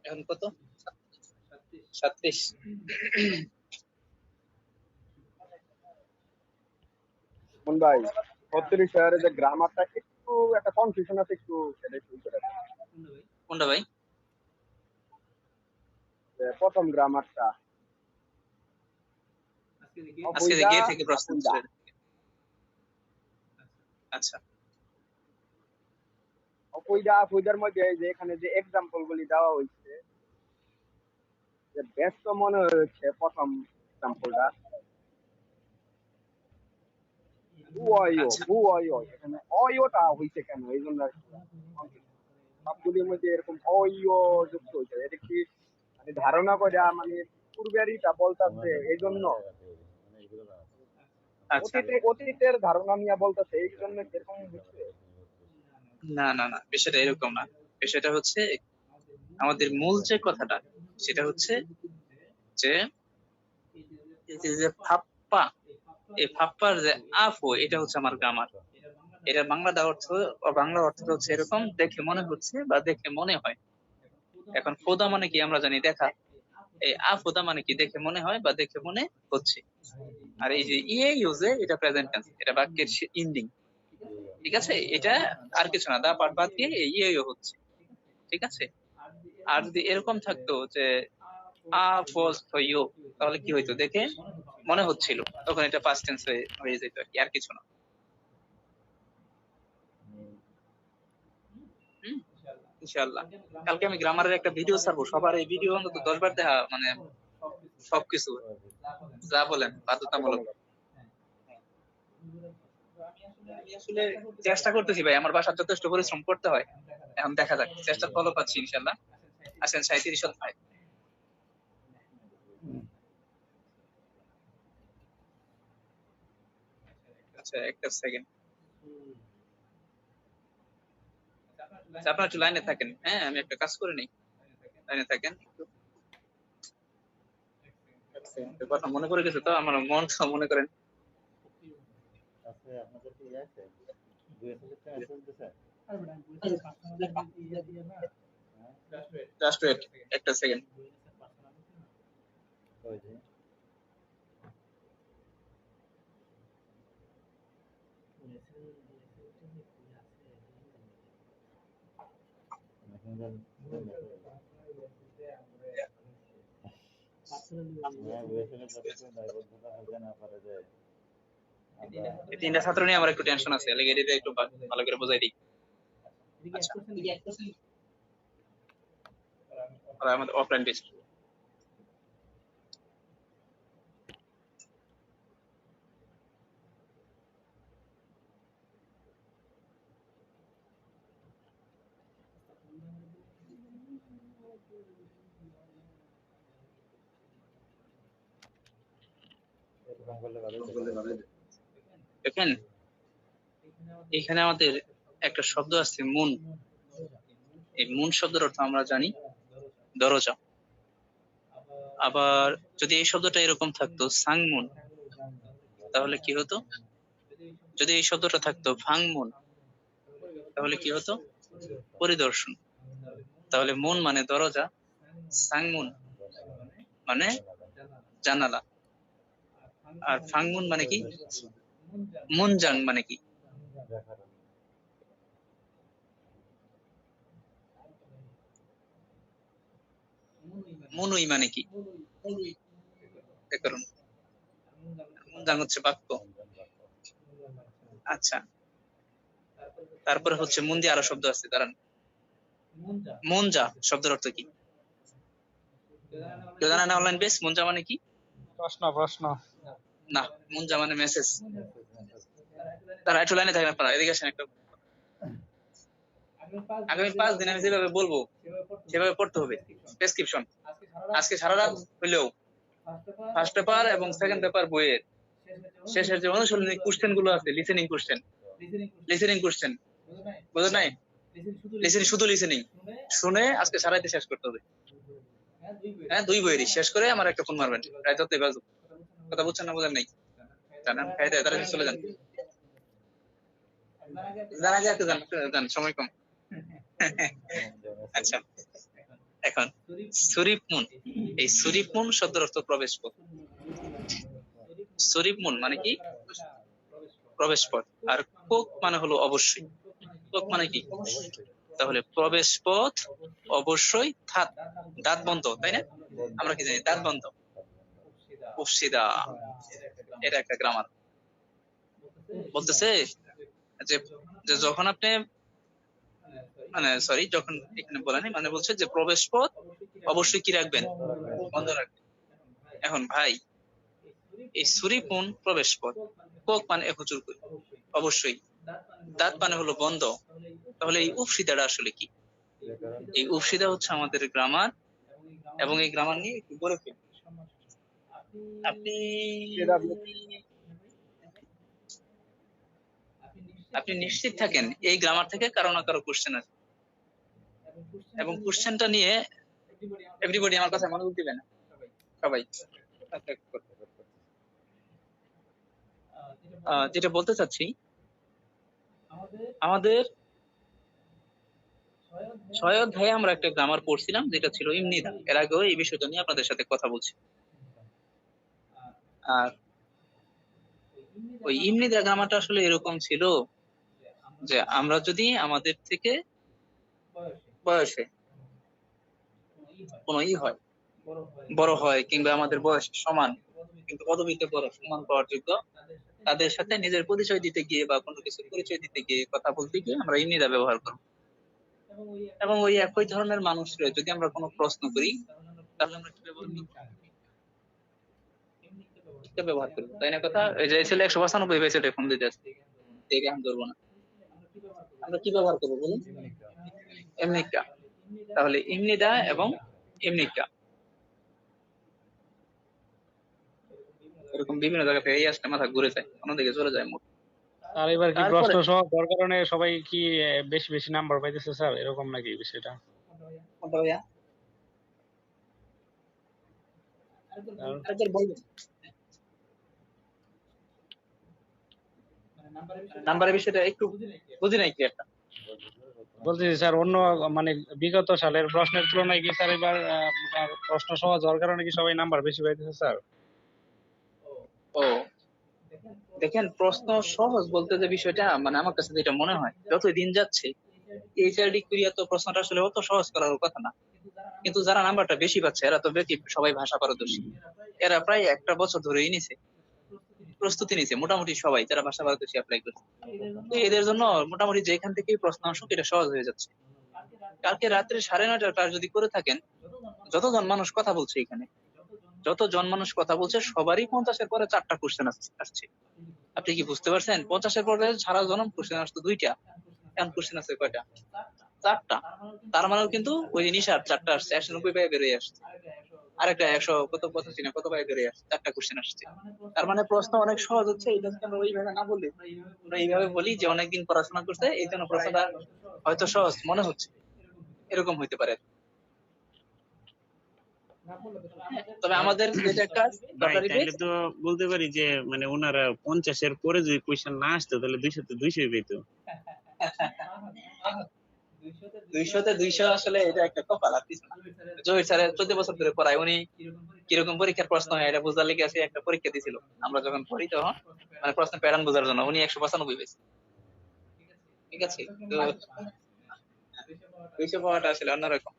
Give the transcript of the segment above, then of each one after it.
এখন কত? 37। মন ভাই 32 এর যে গ্রামারটা একটু একটা কনফিউশন আছে, একটু সেটা একটু করে দেন। কোনটা ভাই? প্রথম গ্রামারটা আজকে যে অবৈধা গে থেকে প্রশ্ন অবৈধা। ছিল। আচ্ছা অবৈধা অবৈধার মধ্যে এই যে এখানে যে এক্সাম্পল গুলি দেওয়া হয়েছে, যে ব্যস্ত মনে হচ্ছে প্রথম এক্সাম্পলটা। আচ্ছা এখানে অয়টা হইছে কেন, এই জন্য আর কি সবগুলির মধ্যে এরকম অয় যুক্ত হয়েছে, এটা কি মানে ধারণা করে মানে পূর্বেরইটা বলতেছে এই জন্য, আচ্ছা। অতীতের ধারণা নিয়ে বলতেছে এই জন্য এরকম হচ্ছে। না না না, বিষয়টা এরকম না। বিষয়টা হচ্ছে আমাদের মূল যে কথাটা সেটা হচ্ছে যে এই যে ফাপ্পা, এই ফাপ্পার যে আফু, এটা হচ্ছে আমার গ্রামার। এটা বাংলা অর্থ হচ্ছে এরকম, দেখে মনে হচ্ছে বা দেখে মনে হয়। এখন ফোদা মানে কি আমরা জানি দেখা, এই আফোদা মানে কি দেখে মনে হয় বা দেখে মনে হচ্ছে। আর এই যে ইয়ে ইউজে, এটা প্রেজেন্ট টেন্স, এটা বাক্যের ইন্ডিং। ঠিক আছে, এটা আর কিছু না, দা পার্ট বাদ দিয়ে ইয়ে হচ্ছে। ঠিক আছে। আর যদি এরকম থাকতো যে আ ফোজ ফর ইউ, তাহলে কি হইতো, দেখে মনে হচ্ছিল, তখন এটা পাস্ট টেন্স হয়ে যেত আর কি, আর কিছু না। হুম, ইনশাআল্লাহ কালকে আমি গ্রামারের একটা ভিডিও ছাড়বো, সবার এই ভিডিও অন্তত 10 বার দেখা, মানে সবকিছু যা বলেন বাধ্যতামূলক। আমি আসলে চেষ্টা করতেছি ভাই, আমার বাসার যথেষ্ট পরিশ্রম করতে হয়। এখন দেখা যাক, চেষ্টার ফলও পাচ্ছি ইনশাআল্লাহ। আসেন 37 অধ্যায়। আচ্ছা একটা সেকেন্ড, আপনার একটু লাইনে থাকেন। হ্যাঁ আমি একটা কাজ করে নেই, লাইনে থাকেন একটু। কথা মনে পড়ে গেছে তো আমার, মন মনে করেন। জাস্ট ওয়েট, একটা সেকেন্ড। এই তিনটা ছাত্র নিয়ে আমার একটু টেনশন আছে, এলাকা এটা একটু ভালো করে বোঝাই দিই। আচ্ছা, আর আমাদের অফলাইন টেস্ট। দেখেন এখানে আমাদের একটা শব্দ আছে মুন। এই মুন শব্দের অর্থ আমরা জানি দরজা। আবার যদি এই শব্দটা এরকম থাকতো সাংমুন, তাহলে কি হতো? যদি এই শব্দটা থাকতো ফাংমুন, তাহলে কি হতো? পরিদর্শন। তাহলে মুন মানে দরজা, সাংমুন মানে জানালা, আর ফাংমুন মানে কি? মুনজাং মানে কি? মুনুই মানে কি? ব্যাকরণ। মুনজাং হচ্ছে বাক্য। আচ্ছা, তারপরে হচ্ছে মুন দিয়ে আরো শব্দ আছে, দাঁড়ান। মুনজা শব্দের অর্থ কি? কেউ জানে না? অনলাইন বেস মুনজা মানে কি? প্রশ্ন প্রশ্ন না, মুনজা মানে মেসেজ। তারা একটু লাইনে থাকেন আপনারা, এদিকে আসেন একটা। আগামী 5 দিন আমি যেভাবে বলবো সেভাবে পড়তে হবে। প্রেসক্রিপশন আজকে সারা রাত হইলেও ফার্স্ট পেপার এবং সেকেন্ড পেপার বইয়ের শেষের যে অনুশীলনী কোশ্চেন গুলো আছে, লিসেনিং কোশ্চেন, বুঝো নাই? লিসেনিং, শুধু লিসেনিং শুনে আজকে সারা রাতে শেষ করতে হবে। হ্যাঁ 2 বইয়েরই শেষ করে আমার একটা ফোন মারবেন, রাত হতে বাজু। কথা বুঝছেন না বুঝেন নাই? জানেন খাইতে তারা চলে যান। জানা যায়, একটু জান, সময় কম। আচ্ছা, এখন সুরিপ মুন, এই সুরিপ মুন শব্দের অর্থ প্রবেশ পথ। সুরিপ মুন মানে কি? প্রবেশ পথ। আর কোক মানে হলো অবশ্যই। কোক মানে কি? তাহলে প্রবেশ পথ অবশ্যই দাঁত বন্ধ, তাই না? আমরা কি জানি? দাঁত বন্ধ, উফসিদা। এটা একটা গ্রামার বলতেছে যে যে যখন আপনি মানে সরি, যখন এখানে বলেনি, মানে বলছে যে প্রবেশ পথ অবশ্যই কি রাখবেন? বন্ধ রাখবেন। এখন ভাই, এই সুরিপুন প্রবেশ পথ, কোক মানে হুজুর কই, অবশ্যই দাঁত মানে হলো বন্ধ। তাহলে এই উফসিদাটা আসলে কি? এই উফসিদা হচ্ছে আমাদের গ্রামার, এবং এই গ্রামার নিয়ে একটু বলে ফেলি। আপনি যেটা আপনি আপনি নিশ্চিত থাকেন এই গ্রামার থেকে কারো না কারো কোশ্চেন আছে, এবং কোশ্চেনটা নিয়ে এভরিবডি আমার কথা মনোযোগ দিবেন, সবাই। যেটা বলতে চাচ্ছি, আমাদের 6 অধ্যায়ে আমরা একটা গ্রামার পড়ছিলাম যেটা ছিল ইমনিদা। এর আগেও এই বিষয়টা নিয়ে আপনাদের সাথে কথা বলছি। আর ওই ইমনিদা গ্রামারটা আসলে এরকম ছিল যে আমরা যদি আমাদের থেকে বয়সে কোনো হয়, বড় হয়, কিংবা আমাদের বয়স সমান কিন্তু পদবিতে বড়, সমান পাওয়ার যোগ্য, তাদের সাথে নিজের পরিচয় দিতে গিয়ে বা কোনো কিছু পরিচয় দিতে গিয়ে, কথা বলতে গিয়ে আমরা ইমনিদা ব্যবহার করব। এবং ওই একই ধরনের মানুষরা যদি আমরা কোনো প্রশ্ন করি, তাহলে আমরা কি ব্যবহার করব? এটা ব্যবহার করবো, তাই না? কথা, এই যে ছেলে 195 পেয়েছে, এটা ফোন দিতে আসছে, দেখে আমি ধরবো না। আমরা কি ব্যবহার করবো বলুন? এমনিকা। তাহলে ইমনিদা এবং এমনিকা এরকম বিভিন্ন জায়গা থেকে এই আসলে মাথা ঘুরে যায়, অন্যদিকে চলে যায় মুখ। আর এবার কি তারপরে প্রশ্ন সহ হওয়ার কারণে সবাই কি বেশি বেশি নাম্বার পাইতেছে স্যার, এরকম নাকি বিষয়টা? কোনটা ভাইয়া? আর আরেকবার বলবেন? নাম্বারের বিষয়টা একটু বুঝি নাই, ক্লিয়ারটা। বলতেছি স্যার, অন্য মানে বিগত সালের প্রশ্নের তুলনায় কি স্যার এবার প্রশ্ন সহজ হওয়ার কারণে কি সবাই নাম্বার বেশি পাইতেছে স্যার? ও, দেখেন, প্রশ্ন সহজ বলতে যে বিষয়টা, মানে আমার কাছে যেটা মনে হয়, যতই দিন যাচ্ছে এইচআরডি ক্রিয়া তো প্রশ্নটা আসলে অত সহজ করার কথা না। কিন্তু যারা নাম্বারটা বেশি পাচ্ছে এরা তো বেশি, সবাই ভাষা পারদর্শী। এরা প্রায় একটা বছর ধরেই নিছে, প্রস্তুতি নিছে মোটামুটি সবাই যারা ভাষা পারদর্শী অ্যাপ্লাই করছে। তো এদের জন্য মোটামুটি যেখান থেকেই প্রশ্ন আসুক এটা সহজ হয়ে যাচ্ছে। কালকে রাত্রে 9:30টার ক্লাস যদি করে থাকেন, যতজন মানুষ কথা বলছে এখানে, যতজন মানুষ কথা বলছে সবারই 50-এর পরে 4টা কোশ্চেন আসছে। আপনি কি বুঝতে পারছেন? 50-এর পরে সারা জনম কোশ্চেন আসতো 2টা, এখন কোশ্চেন আছে কয়টা? 4টা। তার মানেও কিন্তু ওই নিশার 4টা আসছে, 190 ভাবে বেরিয়ে আসছে। আরেকটা 100 কত 85 না কত ভাবে বেরিয়ে আসছে, 4টা কোশ্চেন আসছে। তার মানে প্রশ্ন অনেক সহজ হচ্ছে। এটা আমরা ওইভাবে না বলি, আমরা এইভাবে বলি যে অনেকদিন পড়াশোনা করছে, এই জন্য প্রশ্নটা হয়তো সহজ মনে হচ্ছে, এরকম হইতে পারে। তবে আমাদের যেটা একটা ভাই লটারি তাইলে বেস, তো বলতে পারি যে মানে ওনারা 50-এর পরে যদি কোয়েশ্চেন না আসতো তাহলে 200-তে 200 পেতো। 200-তে 200 আসলে এটা একটা কপাল আর কিছু না। জহির স্যার 14 বছর ধরে পড়ায়, উনি কিরকম পরীক্ষার প্রশ্ন হয় এটা বোঝার লেগে আছে একটা পরীক্ষা দিয়েছিল আমরা যখন পড়ি তখন, মানে প্রশ্ন প্যাটার্ন বোঝার জন্য। উনি 195 পেয়েছে, ঠিক আছে? তো 200 পাওয়াটা আসলে অন্যরকম।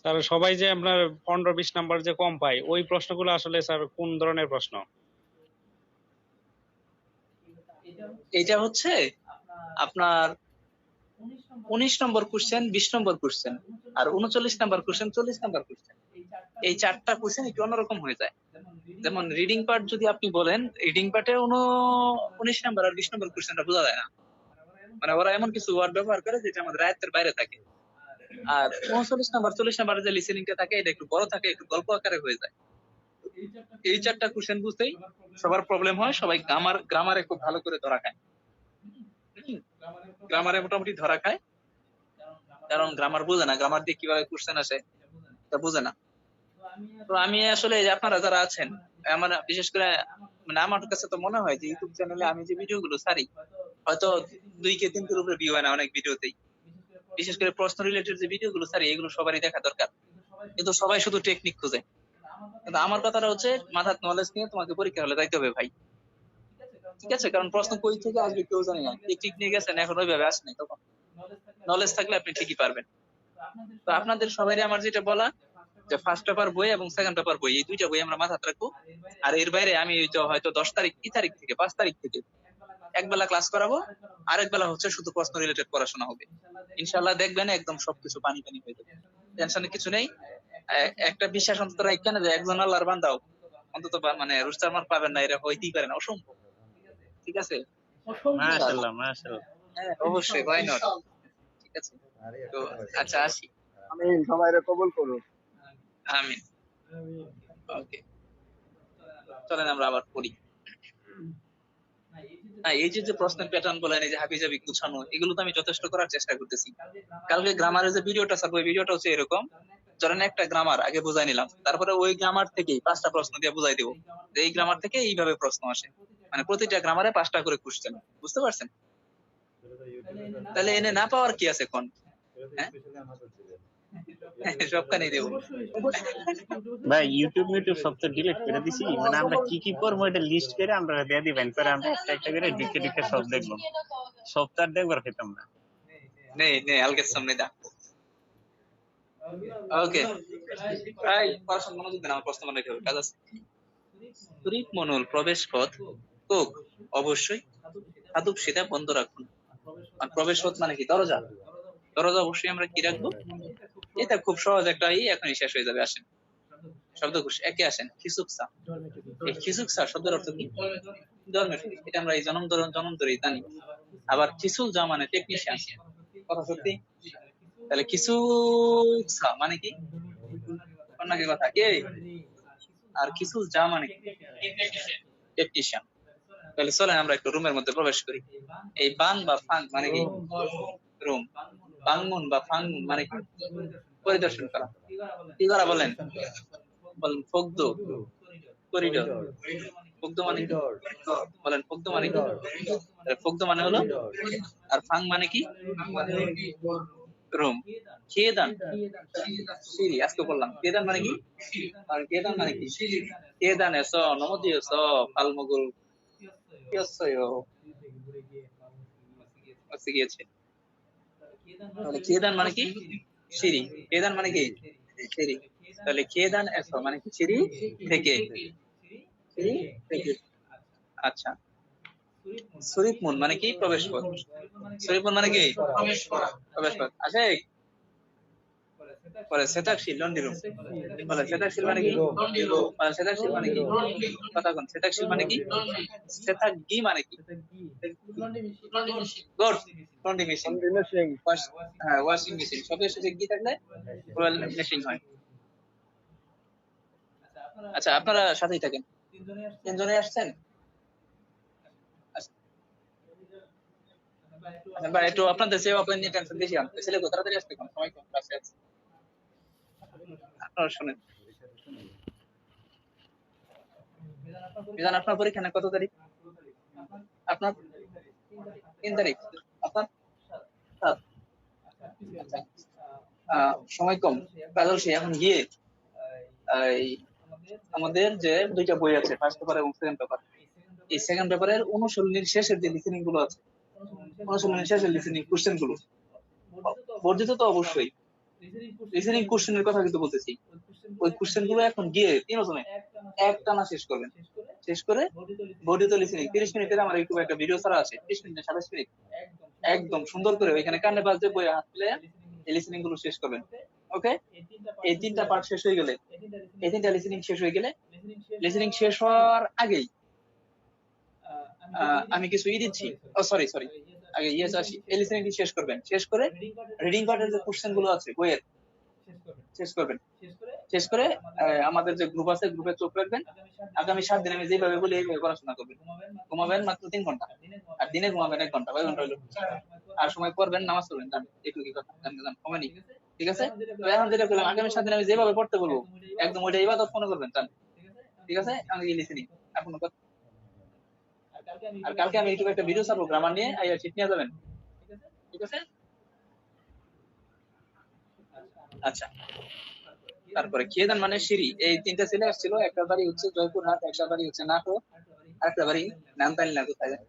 স্যার সবাই যে আপনার 15-20 নাম্বার যে কম পায়, ওই প্রশ্নগুলো আসলে স্যার কোন ধরনের প্রশ্ন? এইটা হচ্ছে আপনার 19 নম্বর কোশ্চেন, 20 নম্বর কোশ্চেন, আর 39 নম্বর কোশ্চেন, 40 নম্বর কোশ্চেন। এই 4টা কোশ্চেন একটু অন্যরকম হয়ে যায়। যেমন রিডিং পার্ট যদি আপনি বলেন, রিডিং পার্টে 19 নম্বর আর 20 নম্বর কোশ্চেনটা বোঝা যায় না। মানে ওরা এমন কিছু ওয়ার্ড ব্যবহার করে যেটা আমাদের আয়ত্তের বাইরে থাকে। আর 39 নম্বর 40 নম্বরের যে লিসেনিংটা থাকে এটা একটু বড় থাকে, একটু গল্প আকারে হয়ে যায়। এই 4টা কোশ্চেন বুঝতেই সবার প্রবলেম হয়, সবাই গ্রামারে খুব ভালো করে ধরা খায়। গ্রামারে মোটামুটি ধরা খায়, কারণ গ্রামার বোঝে না, গ্রামার দিয়ে কিভাবে কোশ্চেন আসে এটা বোঝে না। তো আমি আসলে এই যে আপনারা যারা আছেন, আমার বিশেষ করে মানে আমার কাছে তো মনে হয় যে ইউটিউব চ্যানেলে আমি যে ভিডিও গুলো ছাড়ি, হয়তো 2K 3K উপরে ভিউ হয় না অনেক ভিডিওতেই। বিশেষ করে প্রশ্ন রিলেটেড যে ভিডিওগুলো স্যার এগুলো সবারই দেখা দরকার, কিন্তু সবাই শুধু টেকনিক খুঁজে। কিন্তু আমার কথাটা হচ্ছে মাথার নলেজ নিয়ে তোমাকে পরীক্ষা হলে যাইতে হবে ভাই, ঠিক আছে? কারণ প্রশ্ন কই থেকে আসবে কেউ জানে না, টেকনিক নিয়ে গেছেন এখন ওইভাবে আসেনি, তখন নলেজ থাকলে আপনি ঠিকই পারবেন। তো আপনাদের সবাই আমার যেটা বলা যে ফার্স্ট পেপার বই এবং সেকেন্ড পেপার বই এই দুইটা বই আমরা মাথায় রাখবো। আর এর বাইরে আমি হয়তো 10 তারিখ কি তারিখ থেকে 5 তারিখ থেকে একবেলা ক্লাস করাবো, আরেক বেলা হচ্ছে শুধু প্রশ্ন রিলেটেড পড়াশোনা হবে। ইনশাল্লাহ দেখবেন একদম সবকিছু পানি পানি হয়ে যাবে, টেনশনের কিছু নেই। একটা বিশ্বাস অন্তত রাখেন যে একজন আল্লাহর বান্দাও অন্তত মানে রুস্টার মার্ক পাবেন না, এটা হইতেই পারে না, অসম্ভব। ঠিক আছে? মাশাআল্লাহ মাশাআল্লাহ। হ্যাঁ অবশ্যই, why not? ঠিক আছে, তো আচ্ছা আসি। আমিন, সবাইরে কবুল করুন। আমিন। ওকে, চলেন আমরা আবার পড়ি। এই যে প্রশ্নের প্যাটার্ন বলেন, এই যে হাবিজাবি গুছানো, এগুলো তো আমি যথেষ্ট করার চেষ্টা করতেছি। কালকে গ্রামারের যে ভিডিওটা ছাড়বো, ওই ভিডিওটা হচ্ছে এরকম, ধরেন একটা গ্রামার আগে বুঝাই নিলাম, তারপরে ওই গ্রামার থেকেই 5টা প্রশ্ন দিয়ে বুঝাই দেবো যে এই গ্রামার থেকে এইভাবে প্রশ্ন আসে, মানে প্রতিটা গ্রামারে 5টা করে কোশ্চেন। বুঝতে পারছেন? তাহলে এনে না পাওয়ার কি আছে কোন? হ্যাঁ সবখানেই দেবো। ভাই ইউটিউব সব তো ডিলিট করে দিছি, মানে আমরা কি কি করবো এটা লিস্ট করে আমরা দিয়ে দিবেন, পরে আমরা একটা একটা করে ডিকে ডিকে সব দেখবো, সব তো আর দেখবার পেতাম না। নেই নেই আলগের সামনে দা। ওকে, প্রায় পড়াশোনা মনোযোগ দেন, আমার প্রশ্ন মনে রেখে কাজ আছে। শরীফ মনুল প্রবেশ পথ কোক, অবশ্যই খাতুক সেটা বন্ধ রাখুন। আর প্রবেশ পথ মানে কি? দরজা। দরজা অবশ্যই আমরা কি রাখবো? এটা খুব সহজ একটা, এখনই শেষ হয়ে যাবে। আসেন শব্দকোষ একে আসেন। খিসুকসা, এই খিসুকসা শব্দের অর্থ কি? ধর্মের, এটা আমরা এই জনম ধরেই জানি। আবার খিসুল যা মানে টেকনিশিয়ান, কথা সত্যি। তাহলে খিসুকসা মানে কি? অন্যকে কথা কে? আর খিসুল যা মানে কি? টেকনিশিয়ান। তাহলে চলেন আমরা একটু রুমের মধ্যে প্রবেশ করি। এই বাং বা ফাং মানে কি? রুম। বাংমুন বা ফাংমুন মানে কি? পরিদর্শন করা। কি করা বলেন? বলেন ফগদ, করিডোর। ফগদ মানে কি? বলেন ফগদ মানে কি? ফগদ মানে হলো, আর ফাং মানে কি? রুম। কেদান, সিঁড়ি। আজকে বললাম কেদান মানে কি? আর কেদান মানে কি? কেদান এস নমতি এস ফালমগুল গিয়েছে। তাহলে কেদান মানে কি? সিঁড়ি। কেদান মানে কি? সিঁড়ি। তাহলে কেদান এস মানে কি? সিঁড়ি থেকে। সিঁড়ি থেকে। আচ্ছা, শরীফ মুন মানে কি? প্রবেশ পথ। শরীফ মুন মানে কি? প্রবেশ পথ। আসে পরে সেতাকশীল লন্ডি রুম। বলে সেতাকশীল মানে কি? সেতাকশীল মানে কি? কথা কোন? সেতাকশীল মানে কি? সেতাগি মানে কি? Good, লন্ডি machine. হ্যাঁ, ওয়াশিং মেশিন। শব্দের সাথে কি থাকলে মেশিন হয়। আচ্ছা আপনারা সাথেই থাকেন। 3 জনে আসছেন? আচ্ছা ভাই একটু আপনাদের সেবা আপনার নিয়ে টেনশন বেশি। ছেলে কো তাড়াতাড়ি আসতে কোন সময় কম ক্লাসে আছে। আপনারা শুনেন, মিজান আপনার পরীক্ষা না কত তারিখ? আপনার 3 তারিখ। আপনার 7। আচ্ছা, সময় কম, কাজল সে এখন গিয়ে আমাদের যে 2টা বই আছে, ফার্স্ট পেপার এবং সেকেন্ড পেপার, এই সেকেন্ড পেপারের অনুশীলনীর শেষের যে লিসেনিং গুলো আছে, অনুশীলনীর শেষের লিসেনিং কোশ্চেন গুলো বর্ধিত তো অবশ্যই, লিসেনিং কোশ্চেনের কথা কিন্তু বলতেছি। ওই কোশ্চেন গুলো এখন গিয়ে 3 জনে একটানা শেষ করবেন। শেষ করে বর্ধিত লিসেনিং 30 মিনিটের আমার ইউটিউবে একটা ভিডিও ছাড়া আছে, 30 মিনিট 27 মিনিট, একদম সুন্দর করে ওইখানে কানে বাজে বই হাত তুলে এই লিসেনিং গুলো শেষ করবেন। ওকে, এই 3টা পার্ট শেষ হয়ে গেলে, এই 3টা লিসেনিং শেষ হয়ে গেলে, লিসেনিং শেষ হওয়ার আগেই আমি কিছু দিচ্ছি। সরি আগে আসি। এই লিসেনিংটি শেষ করবেন। শেষ করে রিডিং পার্টের যে কোশ্চেন গুলো আছে বইয়ের শেষ করবেন। শেষ করে আমাদের যে গ্রুপ আছে গ্রুপে চোখ রাখবেন। আগামী 7 দিন আমি যেভাবে বলি এইভাবে পড়াশোনা করবেন। ঘুমাবেন মাত্র 3 ঘন্টা, আর দিনে ঘুমাবেন 1 ঘন্টা। 5 ঘন্টা হইলো। আর সময় পড়বেন, নামাজ পড়বেন। একটু কি কথা জান সময় নেই, ঠিক আছে? তো এখন যেটা করলাম, আগামী 7 দিন আমি যেভাবে পড়তে বলবো একদম ওইটা ইবাদত মনে করবেন। ঠিক আছে? আমি লিসেনিং এখন। আর কালকে আমি ইউটিউবে একটা ভিডিও ছাড়বো গ্রামার নিয়ে, আইয়া শিট নিয়ে যাবেন। ঠিক আছে। আচ্ছা, তারপরে খিয়েদান মানে সিঁড়ি, এই তিনটা ছেলে আসছিল, একটা বাড়ি হচ্ছে জয়পুরহাট, একটা বাড়ি হচ্ছে নাটোর, আর একটা বাড়ি নামতালি না কোথায় জানি?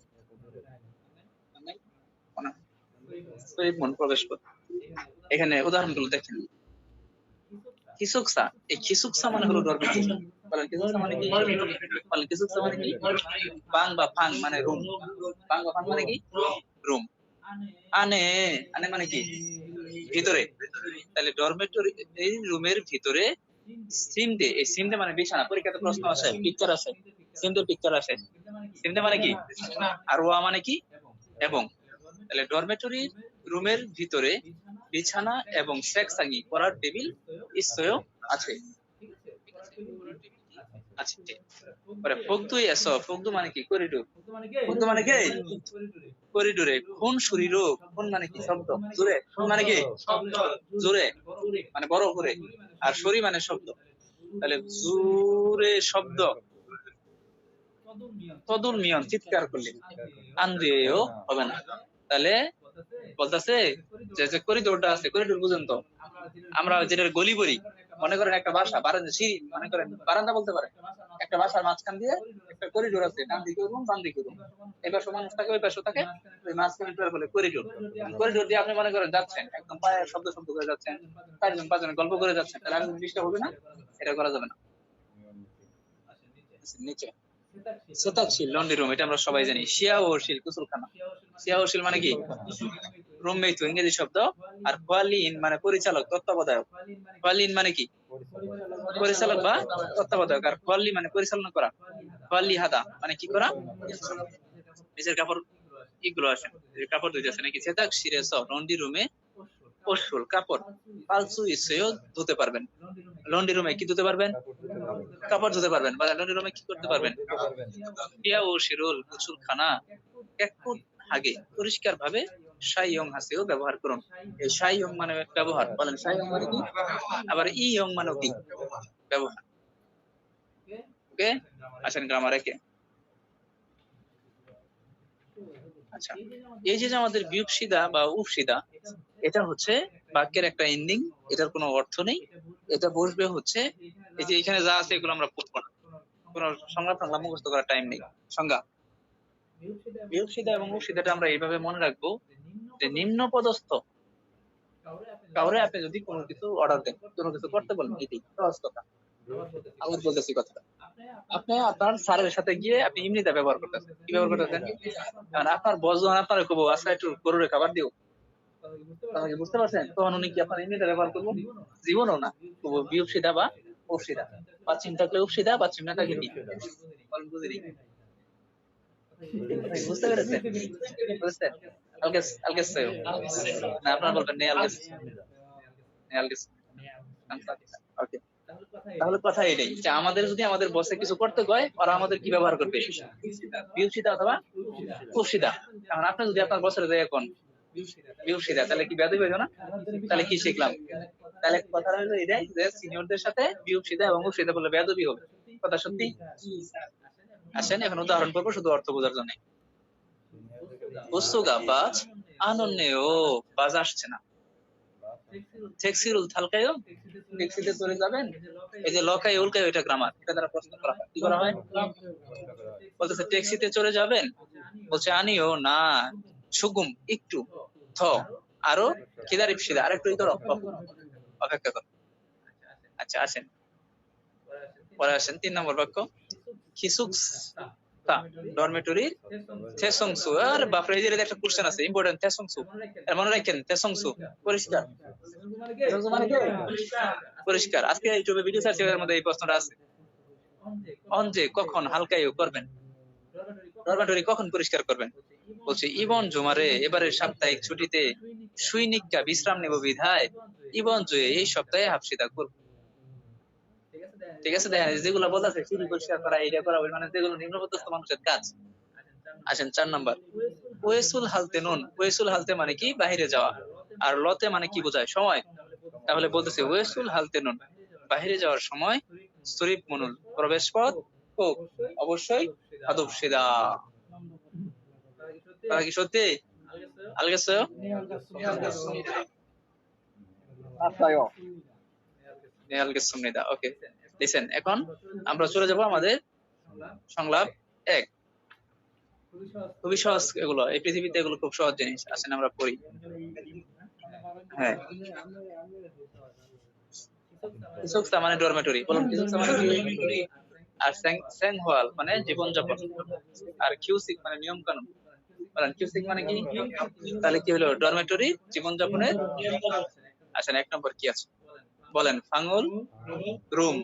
মন প্রবেশ পথ। এখানে উদাহরণগুলো দেখেন। খিসুকসা, এই খিসুকসা মানে হলো ডরমিটরি। বলেন খিসুকসা মানে কি? বলেন খিসুকসা মানে কি? বাং বা ফাং মানে রুম, বাং বা ফাং মানে কি? রুম। আনে, আনে মানে কি? ভিতরে। তাহলে ডরমেটরি, এই রুমের ভিতরে সিমডে, এই সিমডে মানে বিছানা। পরীক্ষাতে প্রশ্ন আসে, পিকচার আসে, সিমডে পিকচার আসে। সিমডে মানে কি? আর ওয়া মানে কি? এবং। তাহলে ডরমেটরি রুমের ভিতরে বিছানা এবং সেকসাঙ্গি পড়ার টেবিল ইসয় আছে। আচ্ছা, ঠিক। পরে ফগদুই এসো, ফগদু মানে কি? করিডোর। ফগদু মানে কি? করিডোরে। খুন শরীর, খুন মানে কি? শব্দ। জোরে, খুন মানে কি? জোরে মানে বড় করে, আর শরী মানে শব্দ। তাহলে জোরে শব্দ, তদুল মিয়ন চিৎকার করলে, আন্দ্রেও হবে না। তাহলে বলতেছে যে করিডোরটা আছে, করিডোর বুঝেন তো, আমরা যেটা গলি বলি, মনে করেন একটা বাসা বারান্দা, সিঁড়ি মনে করেন বারান্দা বলতে পারে, একটা বাসার মাঝখান দিয়ে একটা করিডোর আছে, ডান দিকে রুম বাম দিকে রুম, এই পাশে মানুষ থাকে ওই পাশে থাকে, ওই মাঝখানে বলে করিডোর। করিডোর দিয়ে আপনি মনে করেন যাচ্ছেন, একদম পায়ে শব্দ শব্দ করে যাচ্ছেন, চারজন পাঁচজন গল্প করে যাচ্ছেন, তাহলে আমি ডিস্টার্ব হবে না? এটা করা যাবে না। নিচে সেতাকশীল লন্ড্রি রুম, এটা আমরা সবাই জানি। শিয়াওশীল গোসলখানা। শিয়াওশীল মানে কি? রুমমেট তো ইংরেজি শব্দ। আর কোয়ালিন মানে পরিচালক, তত্ত্বাবধায়ক। কোয়ালিন মানে কি? পরিচালক বা তত্ত্বাবধায়ক। আর কোয়ালি মানে পরিচালনা করা। কোয়ালি হাদা মানে কি করা? নিজের কাপড় এগুলো আসে, কাপড় ধুইতেছে নাকি? সেতাকশীরে সব লন্ড্রি রুমে পশুর কাপড় পালসু ইসেও ধুতে পারবেন। লন্ড্রি রুমে কি ধুতে পারবেন? কাপড় ধুতে পারবেন। বা লন্ড্রি রুমে কি করতে পারবেন? পিয়া ও শিরুল গোসলখানা একটু আগে পরিষ্কার ভাবে সাইয়ং হাসেও ব্যবহার করুন। এই সাইয়ং মানে ব্যবহার। বলেন সাইয়ং মানে কি? আবার ইয়ং মানে কি? ব্যবহার। ওকে, আসেন গ্রামারে কে। আচ্ছা, এই যে আমাদের বিউপসিদা বা উপসিদা, এটা হচ্ছে বাক্যের একটা এন্ডিং, এটার কোনো অর্থ নেই। এটা বসবে হচ্ছে, এই যে এখানে যা আছে এগুলো আমরা পড়বো না, কোনো সংজ্ঞা টাংলা মুখস্থ করার টাইম নেই। সংজ্ঞা, বিউপসিদা এবং উপসিদাটা আমরা এইভাবে মনে রাখবো যে নিম্ন পদস্থ কাউরে আপনি যদি কোনো কিছু অর্ডার দেন, কোনো কিছু করতে বলেন, এটাই সহজ কথা। আবার বলতেছি কথাটা, আপনি আপনার স্যারের সাথে গিয়ে আপনি ইমনিটা ব্যবহার করতেছেন। কি ব্যবহার করতেছেন? কারণ আপনার বস যখন আপনার কবো আচ্ছা একটু গরুরে খাবার দিও, তাহলে বুঝতে পারছেন, তখন উনি কি আপনার ইমনিটা ব্যবহার করবো? জীবনও না। কবো বিউপসিদা বা উপসিদা, পাচ্ছিম থাকলে উপসিদা, পাচ্ছিম না থাকলে কি? বুঝিনি, বুঝতে পেরেছেন? বুঝছেন? আলগেস আলগেস না, আপনারা বলবেন নে আলগেস, নে আলগেস। ওকে, তাহলে কথা এটাই যে আমাদের যদি আমাদের বসে কিছু করতে কয়, ওরা আমাদের কি ব্যবহার করবে? বিউপসিদা অথবা উপসিদা। এখন আপনি যদি আপনার বসের জায়গা কোন বিউপসিদা, তাহলে কি বেয়াদবি হইল না? তাহলে কি শিখলাম? তাহলে কথা হলো এটাই যে সিনিয়রদের সাথে বিউপসিদা এবং উপসিদা বললে বেয়াদবি হবে। কথা সত্যি? আসেন এখন উদাহরণ করবো শুধু অর্থ বোঝার জন্য। বস্তুগা বাজ আনন্দেও, বাজ আসছে না। ট্যাক্সিরুল থালকায়ও, ট্যাক্সিতে চলে যাবেন। এই যে লকাই উল্কায়, ওইটা গ্রামার, এটা দ্বারা প্রশ্ন করা হয়। কি করা হয়? বলতেছে ট্যাক্সিতে চলে যাবেন, বলছে আনিও না, সুগুম একটু, থ আরো খিদারিপ সিদা, আর একটু করো, অপেক্ষা করো। আচ্ছা আসেন পরে আসেন 3 নম্বর বাক্য। খিসুকস ডরমেটরি থেসংসু। আর বাপরে, এই যে একটা কোশ্চেন আছে ইম্পর্টেন্ট, থেসংসু এর মনে রাখেন। থেসংসু পরিষ্কার, থেসংসু মানে কি? পরিষ্কার। আজকে ইউটিউবে ভিডিও সার্চ এর মধ্যে এই প্রশ্নটা আছে। অনজে কখন হালকায়ও করবেন, ডরমেটরি কখন পরিষ্কার করবেন? বলছে ইবন জুমারে এবারে সাপ্তাহিক ছুটিতে সৈনিকরা বিশ্রাম নেব বিধায় ইবন জুয়ে এই সপ্তাহে হাফসিদা করব। ঠিক আছে, দেখেন যেগুলো বলতেছে সিঁড়ি পরিষ্কার করা, এটা করা, মানে যেগুলো নিম্নপদস্থ মানুষের কাজ। আসেন 4 নাম্বার। ওয়েসুল হালতে নুন, ওয়েসুল হালতে মানে কি? বাহিরে যাওয়া। আর লতে মানে কি বোঝায়? সময়। তাহলে বলতেছে ওয়েসুল হালতে নুন, বাহিরে যাওয়ার সময় শরীফ মনুল, প্রবেশ পথ হোক অবশ্যই আদব সিদা। তারা কি সত্যি? 알겠어요? 알았어요. 네, 알겠습니다. ওকে, লিসেন, এখন আমরা চলে যাব আমাদের সংলাপ 1। খুবই সহজ এগুলো, এই পৃথিবীতে এগুলো খুব সহজ জিনিস। আসেন আমরা পড়ি। হ্যাঁ, কিসুকসা মানে ডরমেটরি। বলুন, কিসুকসা মানে কি? আর স্যাংহোয়াল মানে জীবনযাপন, আর কিউসিক মানে নিয়ম কানুন। বলেন, কিউসিক মানে কি? তাহলে কি হলো? ডরমেটরি, জীবনযাপনের। আসেন, 1 নম্বর কি আছে বলেন? ফাঙ্গুল রুম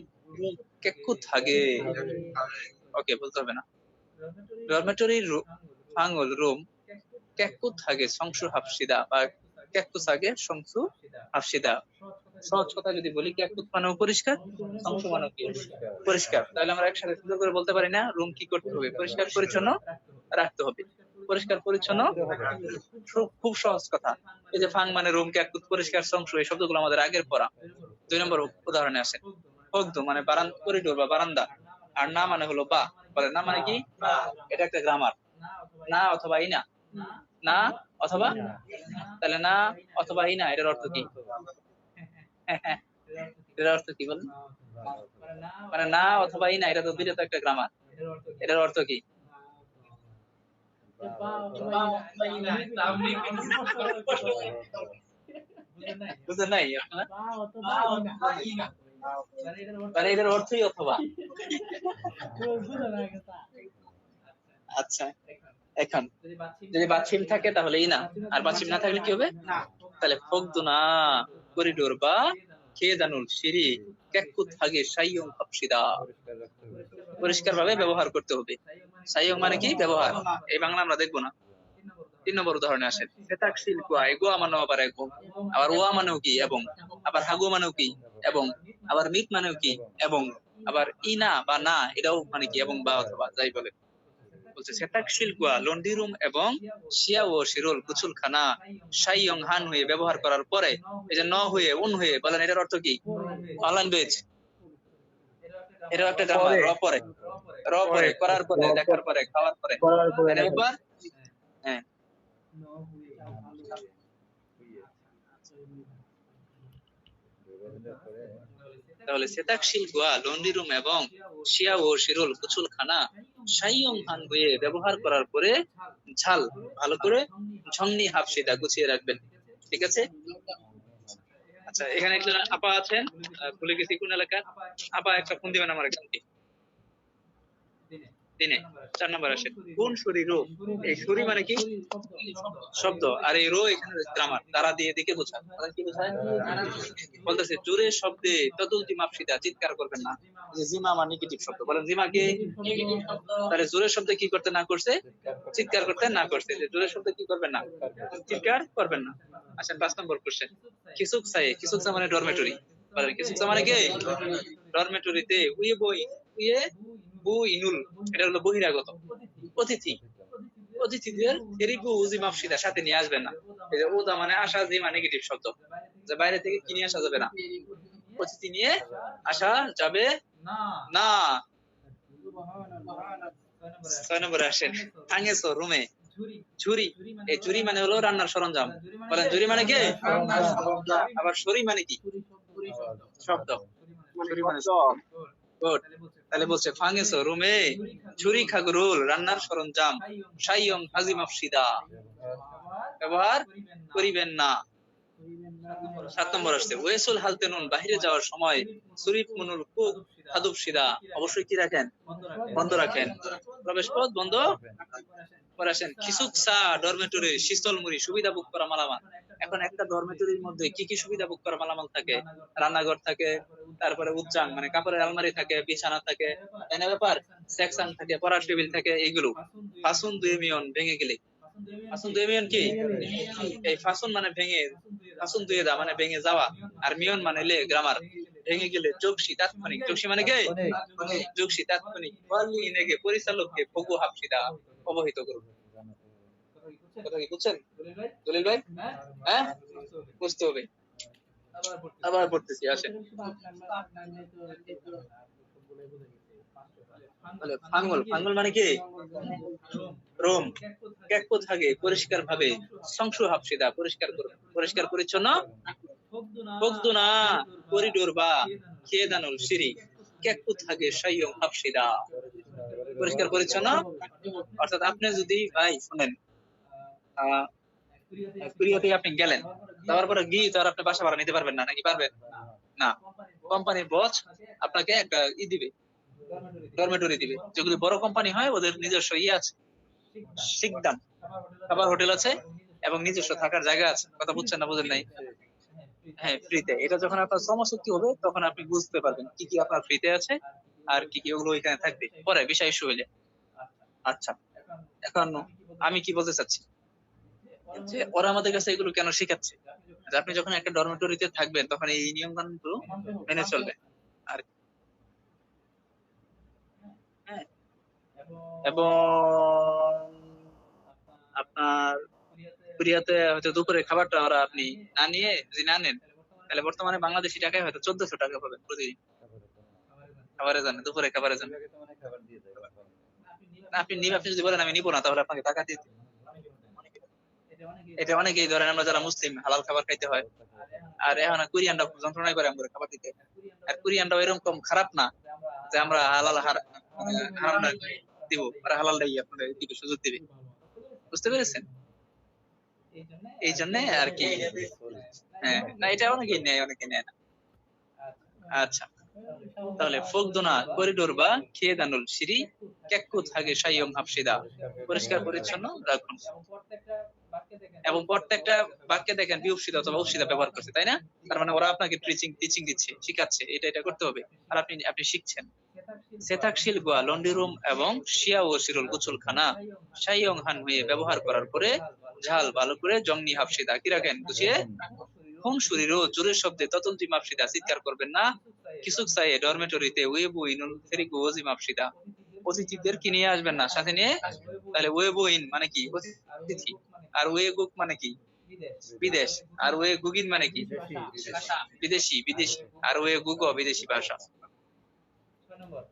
কেকুথাগে। ওকে, বলতে হবে না। ডরমেটরি ফাঙ্গুল রুম কেকুথাগে সংসু হাফসিদা বা কেকুসাগে সংসু হাফসিদা। সহজ কথা যদি বলি, কেকুত মানে পরিষ্কার, সংসু মানে কি? পরিষ্কার। তাহলে আমরা একসাথে সুন্দর করে বলতে পারি না? রুম কি করতে হবে? পরিষ্কার পরিচ্ছন্ন রাখতে হবে। পরিষ্কার পরিচ্ছন্ন, খুব সহজ কথা। এই যে ফাং মানে রুম, কেকুত পরিষ্কার, সংসু, এই শব্দগুলো আমাদের আগের পড়া। 2 নম্বর উদাহরণে আসেন। হকদু মানে করিডোর বা বারান্দা, আর না মানে হলো বা। বলে না মানে কি? এটা একটা গ্রামার। না অথবা ইনা, না অথবা, তাহলে না অথবা ইনা এটার অর্থ কি? এটার অর্থ কি বলেন? মানে না অথবা ইনা, এটা তো দুইটা তো একটা গ্রামার। এটার অর্থ কি? বুঝেন নাই আপনারা? মানে এটার অর্থই অথবা। আচ্ছা, এখন যদি বাচ্চিম থাকে তাহলে ইনা, আর বাচ্চিম না থাকলে কি হবে? তাহলে ফকদুনা করিডোর বা খেদানুল সিঁড়ি কেকুত হাগে সাইয়ং হাফসিদা। পরিষ্কার ভাবে ব্যবহার করতে হবে। সাইয়ং মানে কি? ব্যবহার। এই বাংলা আমরা দেখবো না। 3 নম্বর উদাহরণে আসেন। সেতাকশিল গোয়া, গোয়া মানেও আবার এবং, আবার ওয়া মানেও কি এবং, আবার হাগু মানেও কি এবং, আবার মিত মানেও কি এবং, আবার ইনা বা না এটাও মানে কি এবং বা অথবা যাই বলে। বলছে সেতাকশিল গোয়া লন্ড্রি রুম এবং শিয়া ও শিরোল গুছুলখানা সাইয়ং হান হয়ে ব্যবহার করার পরে, এই যে ন হয়ে উন হয়ে, বলেন এটার অর্থ কি? অনলাইন বেজ, এটাও একটা গ্রামার। র পরে, র পরে, করার পরে, দেখার পরে, খাওয়ার পরে, তাই না ব্যাপার? হ্যাঁ, তাহলে সেতাকশিল গোয়া লন্ড্রি রুম এবং শিয়া ও শিরোল গুছুলখানা সাইয়ং হান হয়ে ব্যবহার করার পরে ঝাল ভালো করে ঝংনি হাফসিদা গুছিয়ে রাখবেন। ঠিক আছে? আচ্ছা, এখানে একটা আপা আছেন, ভুলে গেছি কোন এলাকার আপা, একটা ফোন দিবেন আমার এখানকে দিনে। 4 নম্বর আসে কোন শরী রো। এই শরী মানে কি? শব্দ, আর এই রো এখানে গ্রামার। তারা দিয়ে দিকে বোঝায়। তারা কি বোঝায়? বলতেছে জোরে শব্দে তদুলতি মাপসিদা, চিৎকার করবেন না। জিমা মানে নেগেটিভ শব্দ। বলেন জিমা কি? তাহলে জোরে শব্দে কি করতে না করছে? চিৎকার করতে না করছে। যে জোরে শব্দে কি করবেন না? চিৎকার করবেন না। আচ্ছা, 5 নম্বর কোশ্চেন। কিসুকসায়ে, কিসুকসা মানে ডরমেটরি। বলেন কিসুকসা মানে কি? ডরমেটরিতে উইয়ে বই, উইয়ে বু ইনুল, এটা হলো বহিরাগত অতিথি। অতিথিদের এরিগু উজি মাফসিদা সাথে নিয়ে আসবেন না। এই যে ওদা মানে আসা, জি মানে নেগেটিভ শব্দ, যে বাইরে থেকে কিনে আসা যাবে না, অতিথি নিয়ে আসা যাবে না। 6 নম্বরে আসেন। আঙেছো রুমে ঝুরি। এই ঝুরি মানে হলো রান্নার সরঞ্জাম। বলেন ঝুরি মানে কি? আবার সরি মানে কি? শব্দ। ঝুরি মানে গুড। তাহলে বলছে ফাঙেছো রুমে ঝুরি খাগরুল রান্নার সরঞ্জাম সাইয়ং হাজি মাফসিদা ব্যবহার করিবেন না। 7 নম্বর আসছে ওয়েসুল হালতে নুন, বাহিরে যাওয়ার সময় সুরিফ মুনুল কুক হাদুবসিদা, অবশ্যই কি রাখেন? বন্ধ রাখেন। প্রবেশ পথ বন্ধ করে আসেন। কিসুকসা ডরমেটরি শীতল মুড়ি, সুবিধা ভোগ করা মালামাল। এখন একটা ডরমেটরির মধ্যে কি কি সুবিধা ভোগ করা মালামাল থাকে? রান্নাঘর থাকে, তারপরে উচ্চাং মানে কাপড়ের আলমারি থাকে, বিছানা থাকে, তাই না ব্যাপার? সেকশন থাকে, পড়ার টেবিল থাকে, এইগুলো। ফাসুন দুই মিয়ন ভেঙে গেলে। ফাসুন দুই মিয়ন কি? এই ফাসুন মানে ভেঙে, ফাসুন দুই দা মানে ভেঙে যাওয়া, আর মিয়ন মানে লে গ্রামার। ভেঙে গেলে যোগসি তাৎক্ষণিক, যোগসি মানে কি? যোগসি তাৎক্ষণিক। পরিচালককে ফগু হাফসিদা অবহিত করুন। কথা কি বুঝছেন দলিল ভাই? হ্যাঁ, বুঝতে হবে। আবার পড়তেছি, আসেন। তাহলে ফাঙ্গল, ফাঙ্গল মানে কি? রোম। কেকো থাকে পরিষ্কার ভাবে, সংশু হাফসিদা পরিষ্কার পরিষ্কার পরিচ্ছন্ন, ফকদুনা করিডোর বা খেদানুল সিঁড়ি, কেকো থাকে সাইয়ং হাফসিদা পরিষ্কার পরিচ্ছন্ন। অর্থাৎ আপনি যদি ভাই শুনেন, কোরিয়াতে আপনি গেলেন, যাওয়ার পরে গিয়ে তো আর আপনি বাসা ভাড়া নিতে পারবেন না, নাকি পারবেন? না, কোম্পানির বস আপনাকে একটা দিবে, ডরমেটরি দিবে। যেগুলি বড় কোম্পানি হয় ওদের নিজস্ব আছে, সিকদান খাবার হোটেল আছে এবং নিজস্ব থাকার জায়গা আছে। কথা বুঝছেন না বুঝেন নাই? হ্যাঁ, ফ্রিতে। এটা যখন আপনার শ্রমশক্তি হবে তখন আপনি বুঝতে পারবেন কি কি আপনার ফ্রিতে আছে আর কি কি ওগুলো ওইখানে থাকবে পরে বিষয় ইস্যু হইলে। আচ্ছা, এখন আমি কি বলতে চাচ্ছি যে ওরা আমাদের কাছে এগুলো কেন শেখাচ্ছে, যে আপনি যখন একটা ডরমেটরিতে থাকবেন তখন এই নিয়ম কানুনগুলো মেনে চলবেন। আর হ্যাঁ, এবং আপনার কোরিয়াতে হয়তো দুপুরে খাবারটা ওরা আপনি না নিয়ে যদি না নেন, তাহলে বর্তমানে বাংলাদেশি টাকায় হয়তো 1400 টাকা পাবেন প্রতিদিন খাবারের জন্য, দুপুরে খাবারের জন্য। আপনি নিবেন, আপনি যদি বলেন আমি নিবো না, তাহলে আপনাকে টাকা দিতে। এটা অনেকেই ধরেন আমরা যারা মুসলিম হালাল খাবার খাইতে হয়, আর এখন কোরিয়ানরা খুব যন্ত্রণাই করে আমাদের খাবার দিতে। আর কোরিয়ানরা এরকম খারাপ না যে আমরা হালাল হারামটা দিব, আর হালালটাই আপনাদের দিবে, সুযোগ দিবে। বুঝতে পেরেছেন? এই জন্য আর কি। হ্যাঁ, না এটা অনেকেই নেয়, অনেকে নেয় না। আচ্ছা, তাহলে ফকদুনা করিডোর বা খেদানুল সিঁড়ি, কেকো থাকে সাইয়ং হাফসিদা পরিষ্কার পরিচ্ছন্ন রাখুন। এবং প্রত্যেকটা বাক্যে দেখেন বিউপসিদা অথবা উপসিদা ব্যবহার করছে, তাই না? তার মানে ওরা আপনাকে টিচিং দিচ্ছে, শিখাচ্ছে এটা করতে হবে, আর আপনি শিখছেন। সেতাকশিল গোয়া লন্ড্রি রুম এবং শিয়া ও শিরুল গোসলখানা সাইয়ং হান হয়ে ব্যবহার করার পরে ঝাল ভালো করে জংনি হাফসিদা কি রাখেন গুছিয়ে। হোম শরীরও জোরের শব্দে ততন্তি মাপসিদা চিৎকার করবেন না। কিছুক সাইয়ে ডরমেটরিতে ওয়েবু ইনুল ফেরিকু ওজি মাপসিদা অতিথিদের কি নিয়ে আসবেন না, সাথে নিয়ে। তাহলে ওয়েবু ইন মানে কি? অতিথি। আর ওয়ে গুক মানে কি? বিদেশ। আর ওয়ে গুগিন মানে কি? বিদেশি। আর ওয়ে গুগো বিদেশি ভাষা।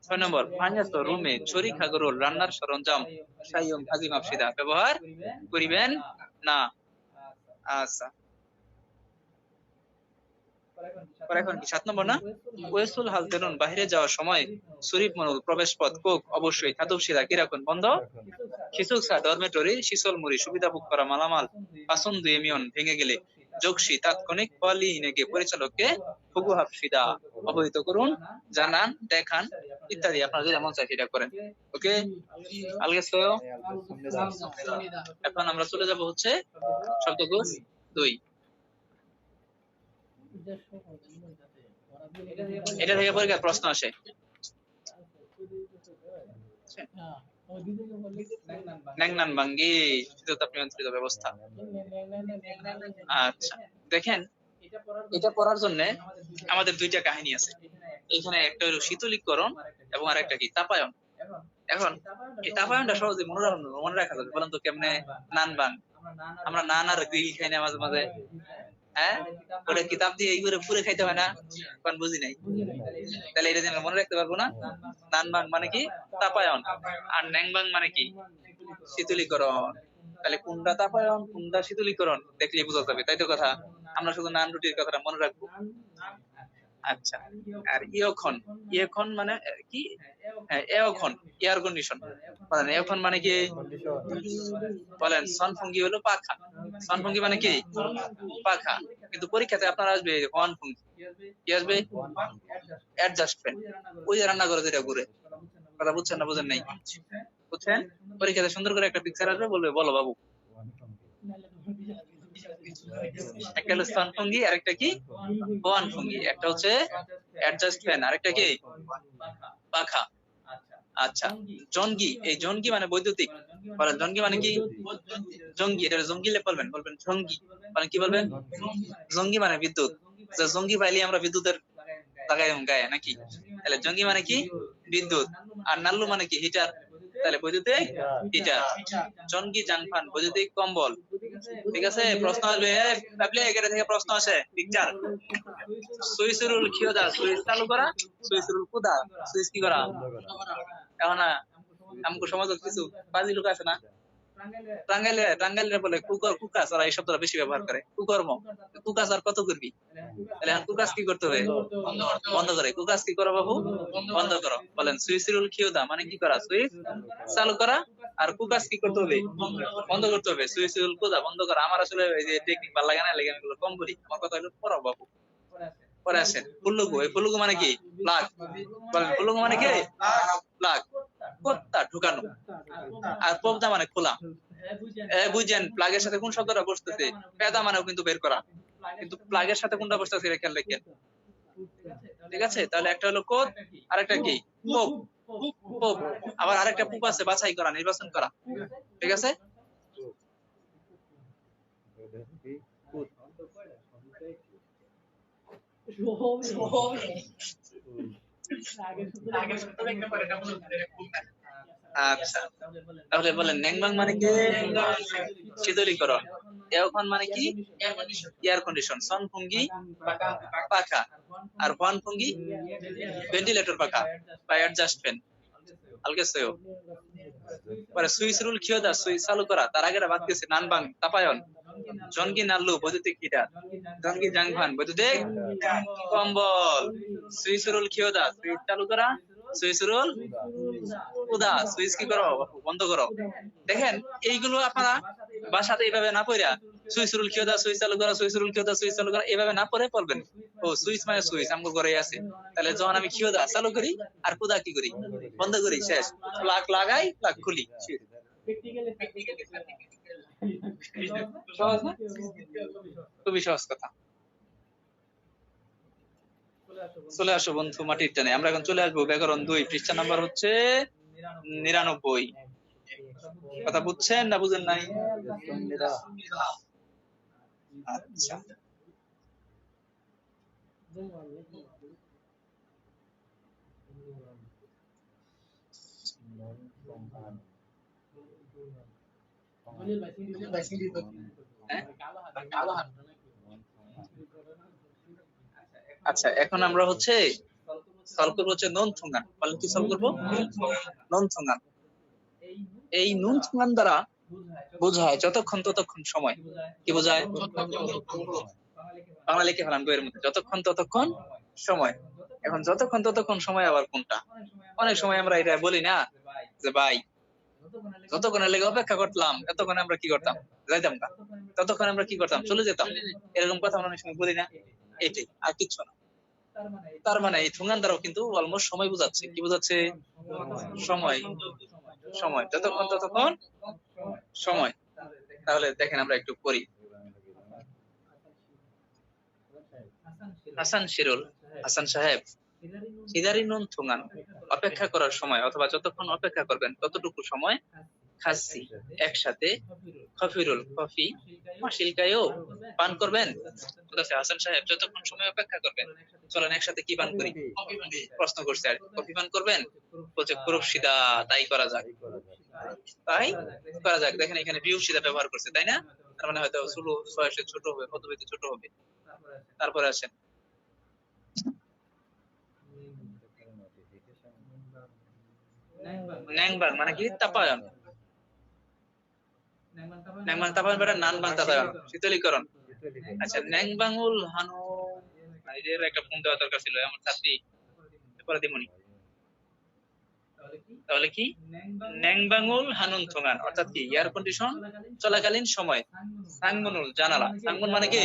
6 নম্বর, ফাঞ্জাতো রুমে ছড়ি খাগরোল রান্নার সরঞ্জাম সাইয়ং হাজি মাপসিদা ব্যবহার করিবেন না। আচ্ছা, এখন কি 7 নম্বর না? ওয়েসুল হালতেনুন বাহিরে যাওয়ার সময় শরীফ মনুল প্রবেশ পথ কোক অবশ্যই থাতুবসিদা কি রাখুন বন্ধ। খিসুকসা ডরমেটরি শীতল মুড়ি সুবিধা ভোগ করা মালামাল পাসন দুয়েমিয়ন ভেঙে গেলে যোগসি তাৎক্ষণিক পলি নেগে পরিচালককে ফুগু হাফসিদা অবহিত করুন, জানান, দেখান ইত্যাদি। আপনারা যেটা মন চায় সেটা করেন। ওকে, আলগেছো। এখন আমরা চলে যাব হচ্ছে শব্দকোষ 2। এটা থেকে পরীক্ষার প্রশ্ন আসে। ন্যাংনান বাঙ্গি শীততাপ নিয়ন্ত্রিত ব্যবস্থা। আচ্ছা, দেখেন এটা পড়ার জন্য আমাদের দুইটা কাহিনী আছে। এখানে একটা হলো শীতলীকরণ এবং আর একটা কি তাপায়ন। এখন এই তাপায়নটা সহজে মনে রাখা যাবে। বলেন তো কেমনে? নান বাং, আমরা নান আর গ্রিল খাই না মাঝে মাঝে? হ্যাঁ, ওটা কিতাব দিয়ে এই করে পুরে খাইতে হয় না? কোন বুঝি নাই। তাহলে এটা যেন মনে রাখতে পারবো না। নানবাং মানে কি? তাপায়ন। আর ন্যাংবাং মানে কি? শীতলীকরণ। তাহলে কোনটা তাপায়ন কোনটা শীতলীকরণ দেখলে বোঝা যাবে, তাই তো কথা? আমরা শুধু নান রুটির কথাটা মনে রাখবো। আচ্ছা, আর ইয়খন মানে কি? এয়খন এয়ার কন্ডিশন। বলেন এয়খন মানে কি? বলেন সনফঙ্গি হলো পাখা। সনফঙ্গি মানে কি? পাখা। কিন্তু পরীক্ষাতে আপনার আসবে ওয়ানফঙ্গি। কি আসবে? Adjust fan. ওই যে রান্না করে যেটা ঘুরে। কথা বুঝছেন না বুঝেন নাই? বুঝছেন? পরীক্ষাতে সুন্দর করে একটা পিকচার আসবে, বলবে বলো বাবু। একটা হলো সনফঙ্গি আর একটা কি? ওয়ানফঙ্গি। একটা হচ্ছে অ্যাডজাস্ট ফ্যান আর একটা কি? পাখা। আচ্ছা, জঙ্গি। এই জঙ্গি মানে বৈদ্যুতিক। বলেন জঙ্গি মানে কি? জঙ্গি, এটা জঙ্গি বলবেন জঙ্গি মানে কি বলবেন? জঙ্গি মানে বিদ্যুৎ। জঙ্গি পাইলে আমরা বিদ্যুতের লাগাই গায়ে নাকি? তাহলে জঙ্গি মানে কি? বিদ্যুৎ। আর নাল্লু মানে কি? হিটার। তাহলে বৈদ্যুতিক হিটার। জঙ্গি জাংফান বৈদ্যুতিক কম্বল। ঠিক আছে, প্রশ্ন আসবে। এখানে থেকে প্রশ্ন আসে। পিকচার সুইচরুল খিওদা, সুইচ চালু করা। সুইচরুল কুদা, সুইচ কি করা? এখন আমগো সমাজত কিছু বাজি লোক আছে না, টাঙ্গাইলে বলে কুকাস, ওরা এই শব্দটা বেশি ব্যবহার করে, কুকর্ম। কুকাস আর কত করবি? তাহলে এখন কুকাস কি করতে হবে? বন্ধ করে। কুকাস কি করো বাবু? বন্ধ করো। বলেন সুইসিরুল খিওদা মানে কি করা? সুইচ চালু করা। আর কুকাস কি করতে হবে? বন্ধ করতে হবে। সুইসিরুল কোদা বন্ধ করা। আমার আসলে এই যে টেকনিক ভালো লাগে না, লাগে আমি এগুলো কম করি। আমার কথা হলো পড়াও বাবু। পরে আসেন ফুল্লুগু। এই ফুল্লুগু মানে কি? প্লাগ। বলেন ফুল্লুগু মানে কি? প্লাগ। কোত্তা ঢুকানো। আর পবদা মানে খোলা। বুঝেন প্লাগের সাথে কোন শব্দটা বসতেছে? পেদা মানেও কিন্তু বের করা, কিন্তু প্লাগের সাথে কোনটা বসতেছে এটা খেয়াল রাখেন। ঠিক আছে, তাহলে একটা হলো কোদ, আরেকটা কি? পোপ। পোপ। আবার আরেকটা পুপ আছে, বাছাই করা, নির্বাচন করা। ঠিক আছে, আচ্ছা তাহলে বলেন ন্যাংবাং মানে কি? শীতলীকরণ। এওখন মানে কি? Air condition. সন ফুঙ্গি পাখা। আর হোয়ান ফুঙ্গি ভেন্টিলেটর পাখা বা অ্যাডজাস্ট ফ্যান। আলগেসেও পরে সুইস রুল খিওদা, সুইচ চালু করা। তার আগে বাদ গেছে নানবাং তাপায়ন। জনগি নাল্লু বৈদ্যুতিক হিটার। জনগি জাংভান বৈদ্যুতিক কম্বল। সুইস রুল খিওদা, সুইচ চালু করা। সুইচ রুল উদা, সুইচ কি করো? বন্ধ করো। দেখেন এইগুলো আপনারা বাসাতে এইভাবে না পড়া সুইচ রুল খিওদা, সুইচ চালু করা, সুইচ রুল খিওদা, সুইচ চালু করা এইভাবে না পড়ে পড়বেন। ও সুইচ মানে সুইচ আমগুলো ঘরে আছে। তাহলে যখন আমি খিওদা চালু করি আর কুদা কি করি? বন্ধ করি। শেষ। প্লাগ লাগাই, প্লাগ খুলি। সহজ না? খুবই সহজ কথা। চলে আসো বন্ধু মাটির টানে। আমরা এখন চলে আসবো ব্যাকরণ 2, পৃষ্ঠা নাম্বার হচ্ছে 99। কথা বুঝছেন না বুঝেন নাই? আচ্ছা আচ্ছা এখন আমরা হচ্ছে সলভ করবো হচ্ছে নুন থুঙ্গান। বলেন কি সলভ করবো? নুন থুঙ্গান। এই নুন থুঙ্গান দ্বারা বোঝায় যতক্ষণ ততক্ষণ সময়। কি বোঝায়? বাংলা লিখে ফেলাম বইয়ের মধ্যে, যতক্ষণ ততক্ষণ সময়। এখন যতক্ষণ ততক্ষণ সময় আবার কোনটা? অনেক সময় আমরা এটা বলি না যে ভাই যতক্ষণের লেগে অপেক্ষা করলাম এতক্ষণে আমরা কি করতাম? যাইতাম না। ততক্ষণ আমরা কি করতাম? চলে যেতাম। এরকম কথা আমরা অনেক সময় বলি না? এটাই, আর কিচ্ছু না। তার মানে এই থুঙ্গান দ্বারাও কিন্তু অলমোস্ট সময় বোঝাচ্ছে। কি বোঝাচ্ছে? সময়। সময়। যতক্ষণ ততক্ষণ সময়। তাহলে দেখেন আমরা একটু পড়ি। হাসান শিরুল, হাসান সাহেব সিদারি নুন থুঙ্গান, অপেক্ষা করার সময় অথবা যতক্ষণ অপেক্ষা করবেন ততটুকু সময় খাচ্ছি একসাথে খফিরুল, কফি মাশিলকায়ও পান করবেন। হাসান সাহেব যতক্ষণ সময় অপেক্ষা করবেন চলেন একসাথে কি পান করি? প্রশ্ন করছে আর কফি পান করবেন। বলছে কুরুপ সিদা, তাই করা যাক। তাই করা যাক। দেখেন এখানে বিউপ সিদা ব্যবহার করছে, তাই না? তার মানে হয়তো বয়সে ছোট হবে, পদবীতে ছোট হবে। তারপরে আসেন ন্যাংবাং মানে কি? তাপায়ন। ন্যাংবাং তাপায়ন বেটা নানবাং তাপায়ন, শীতলীকরণ। আচ্ছা ন্যাংবাংউল হানু, এর একটা ফোন দেওয়া দরকার ছিল আমার ছাত্রী, পরে দিমনি। তাহলে কি? ন্যাংবাংউল হানুন থোঙ্গান অর্থাৎ কি? এয়ার কন্ডিশন চলাকালীন সময়। সাংমনুল জানালা। সাংমন মানে কি?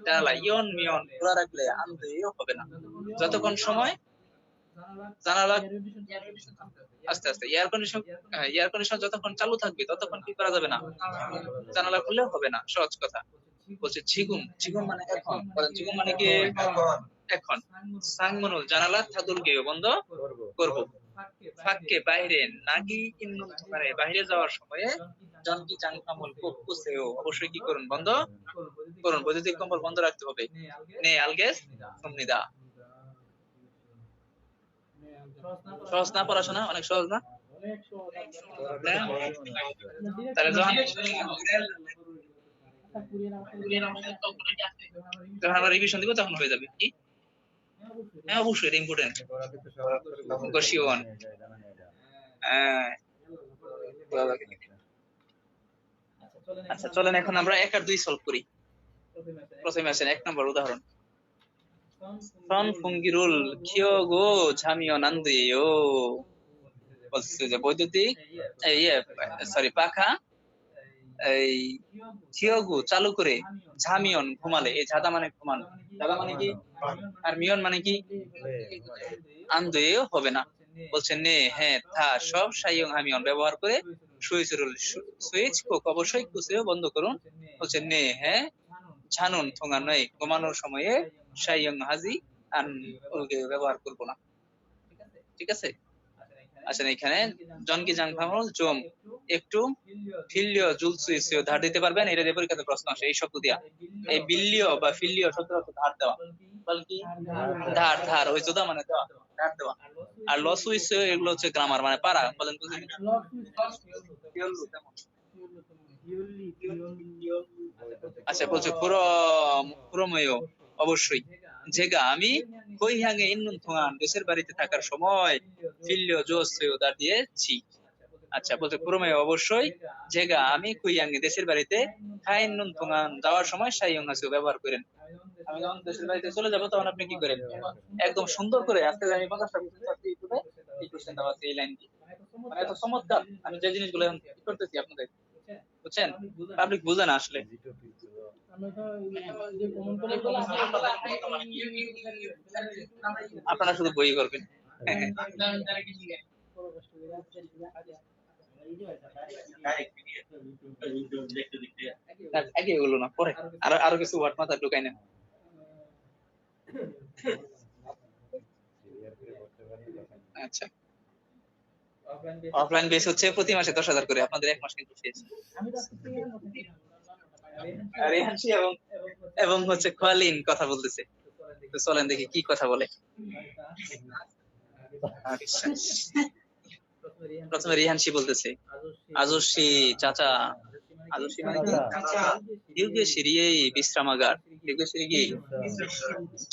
জানালা। ইয়ন মিয়ন খোলা রাখলে আনতেও হবে না। যতক্ষণ সময় জানালা আস্তে আস্তে এয়ার কন্ডিশন যতক্ষণ চালু থাকবে ততক্ষণ কি করা যাবে না? জানালা খুললেও হবে না। সহজ কথা। বলছে ঝিগুম, ঝিগুম মানে এখন। ঝিগুম মানে কি? এখন। সাংমনুল জানালা থাদুল গেও বন্ধ করব। ফাঁককে বাইরে নাগি কিন্নুন থুঙ্গানে, বাইরে যাওয়ার সময়ে জনকি জাংকামুল কুকুসেও অবশ্যই কি করুন? বন্ধ করুন। বৈদ্যুতিক কম্বল বন্ধ রাখতে হবে। নে আলগেস সুমনিদা। সহজ না পড়াশোনা? অনেক সহজ না? তাহলে যখন আমরা রিভিশন দিব তখন হয়ে যাবে কি? হ্যাঁ অবশ্যই, এটা ইম্পর্টেন্ট। কোশিওন হ্যাঁ, আচ্ছা চলেন এখন আমরা 1 আর 2 সলভ করি। প্রথমে আসেন 1 নম্বর উদাহরণ। 선풍기를 키우고 잠이 오는데요. বলছে যে বৈদ্যুতিক সরি পাখা এই কিয়োগু চালু করে ঝামিয়ন ঘুমালে, এই ঝাদা মানে ঘুমানো, ঝাদা মানে কি আর মিয়ন মানে কি আন্দোয়ে হবে না। বলছেন নে হ্যাঁ থা সব সাইয়ং হামিয়ন ব্যবহার করে সুইচ কোক অবশ্যই কুসেও বন্ধ করুন। বলছেন নে হ্যাঁ ছানুন থোঙা নয় ঘুমানোর সময়ে সাইয়ং হাজি আন ওকে ব্যবহার করবো না। ঠিক আছে, আচ্ছা এখানে জনকি জাং ফামল জম একটু ফিল্লিও জুলসুইসিও ধার দিতে পারবেন, এটা দিয়ে পরীক্ষাতে প্রশ্ন আসে এই শব্দ দিয়া। এই বিল্লিও বা ফিল্লিও শব্দের অর্থ ধার দেওয়া, বলকি ধার ধার ওই জোদা মানে দেওয়া, ধার দেওয়া। আর লসুইসিও এগুলো হচ্ছে গ্রামার মানে পারা, বলেন বুঝলেন? আচ্ছা বলছে পুরোময় অবশ্যই, যেগা আমি কৈহাঙে ইন্নুন থোঙান দেশের বাড়িতে থাকার সময় ফিল্লিও জোসেও দা দিয়েছি। আচ্ছা বলছে পুরোময় অবশ্যই, যেগা আমি কৈহাঙে দেশের বাড়িতে খাইন্নুন থোঙান যাওয়ার সময় সাইয়ং হাসিও ব্যবহার করেন। আমি যখন দেশের বাড়িতে চলে যাবো তখন আপনি কি করেন? একদম সুন্দর করে আজকে আমি 50টা এই কোশ্চেন দেওয়া আছে এই লাইন দিয়ে, মানে এত চমৎকার আমি যে জিনিসগুলো করতেছি আপনাদের, বুঝছেন? পাবলিক বুঝে না আসলে। আপনারা শুধু বই করবেন। আগে এগুলো না, পরে আরো কিছু ওয়ার্ড মাথা ঢুকাই নেন। আচ্ছা অফলাইন বেস হচ্ছে প্রতি মাসে 10,000 করে, আপনাদের 1 মাস কিন্তু শেষ। রেহানসি এবং হচ্ছে খোয়ালিন কথা বলতেছে, তো চলেন দেখি কি কথা বলে। আচ্ছা প্রথমে রিহানসি বলতেছে আজস্বী চাচা, আজস্বী মানে কি ইউগেশিরি এই বিশ্রামাগার, ইউগেশিরি কি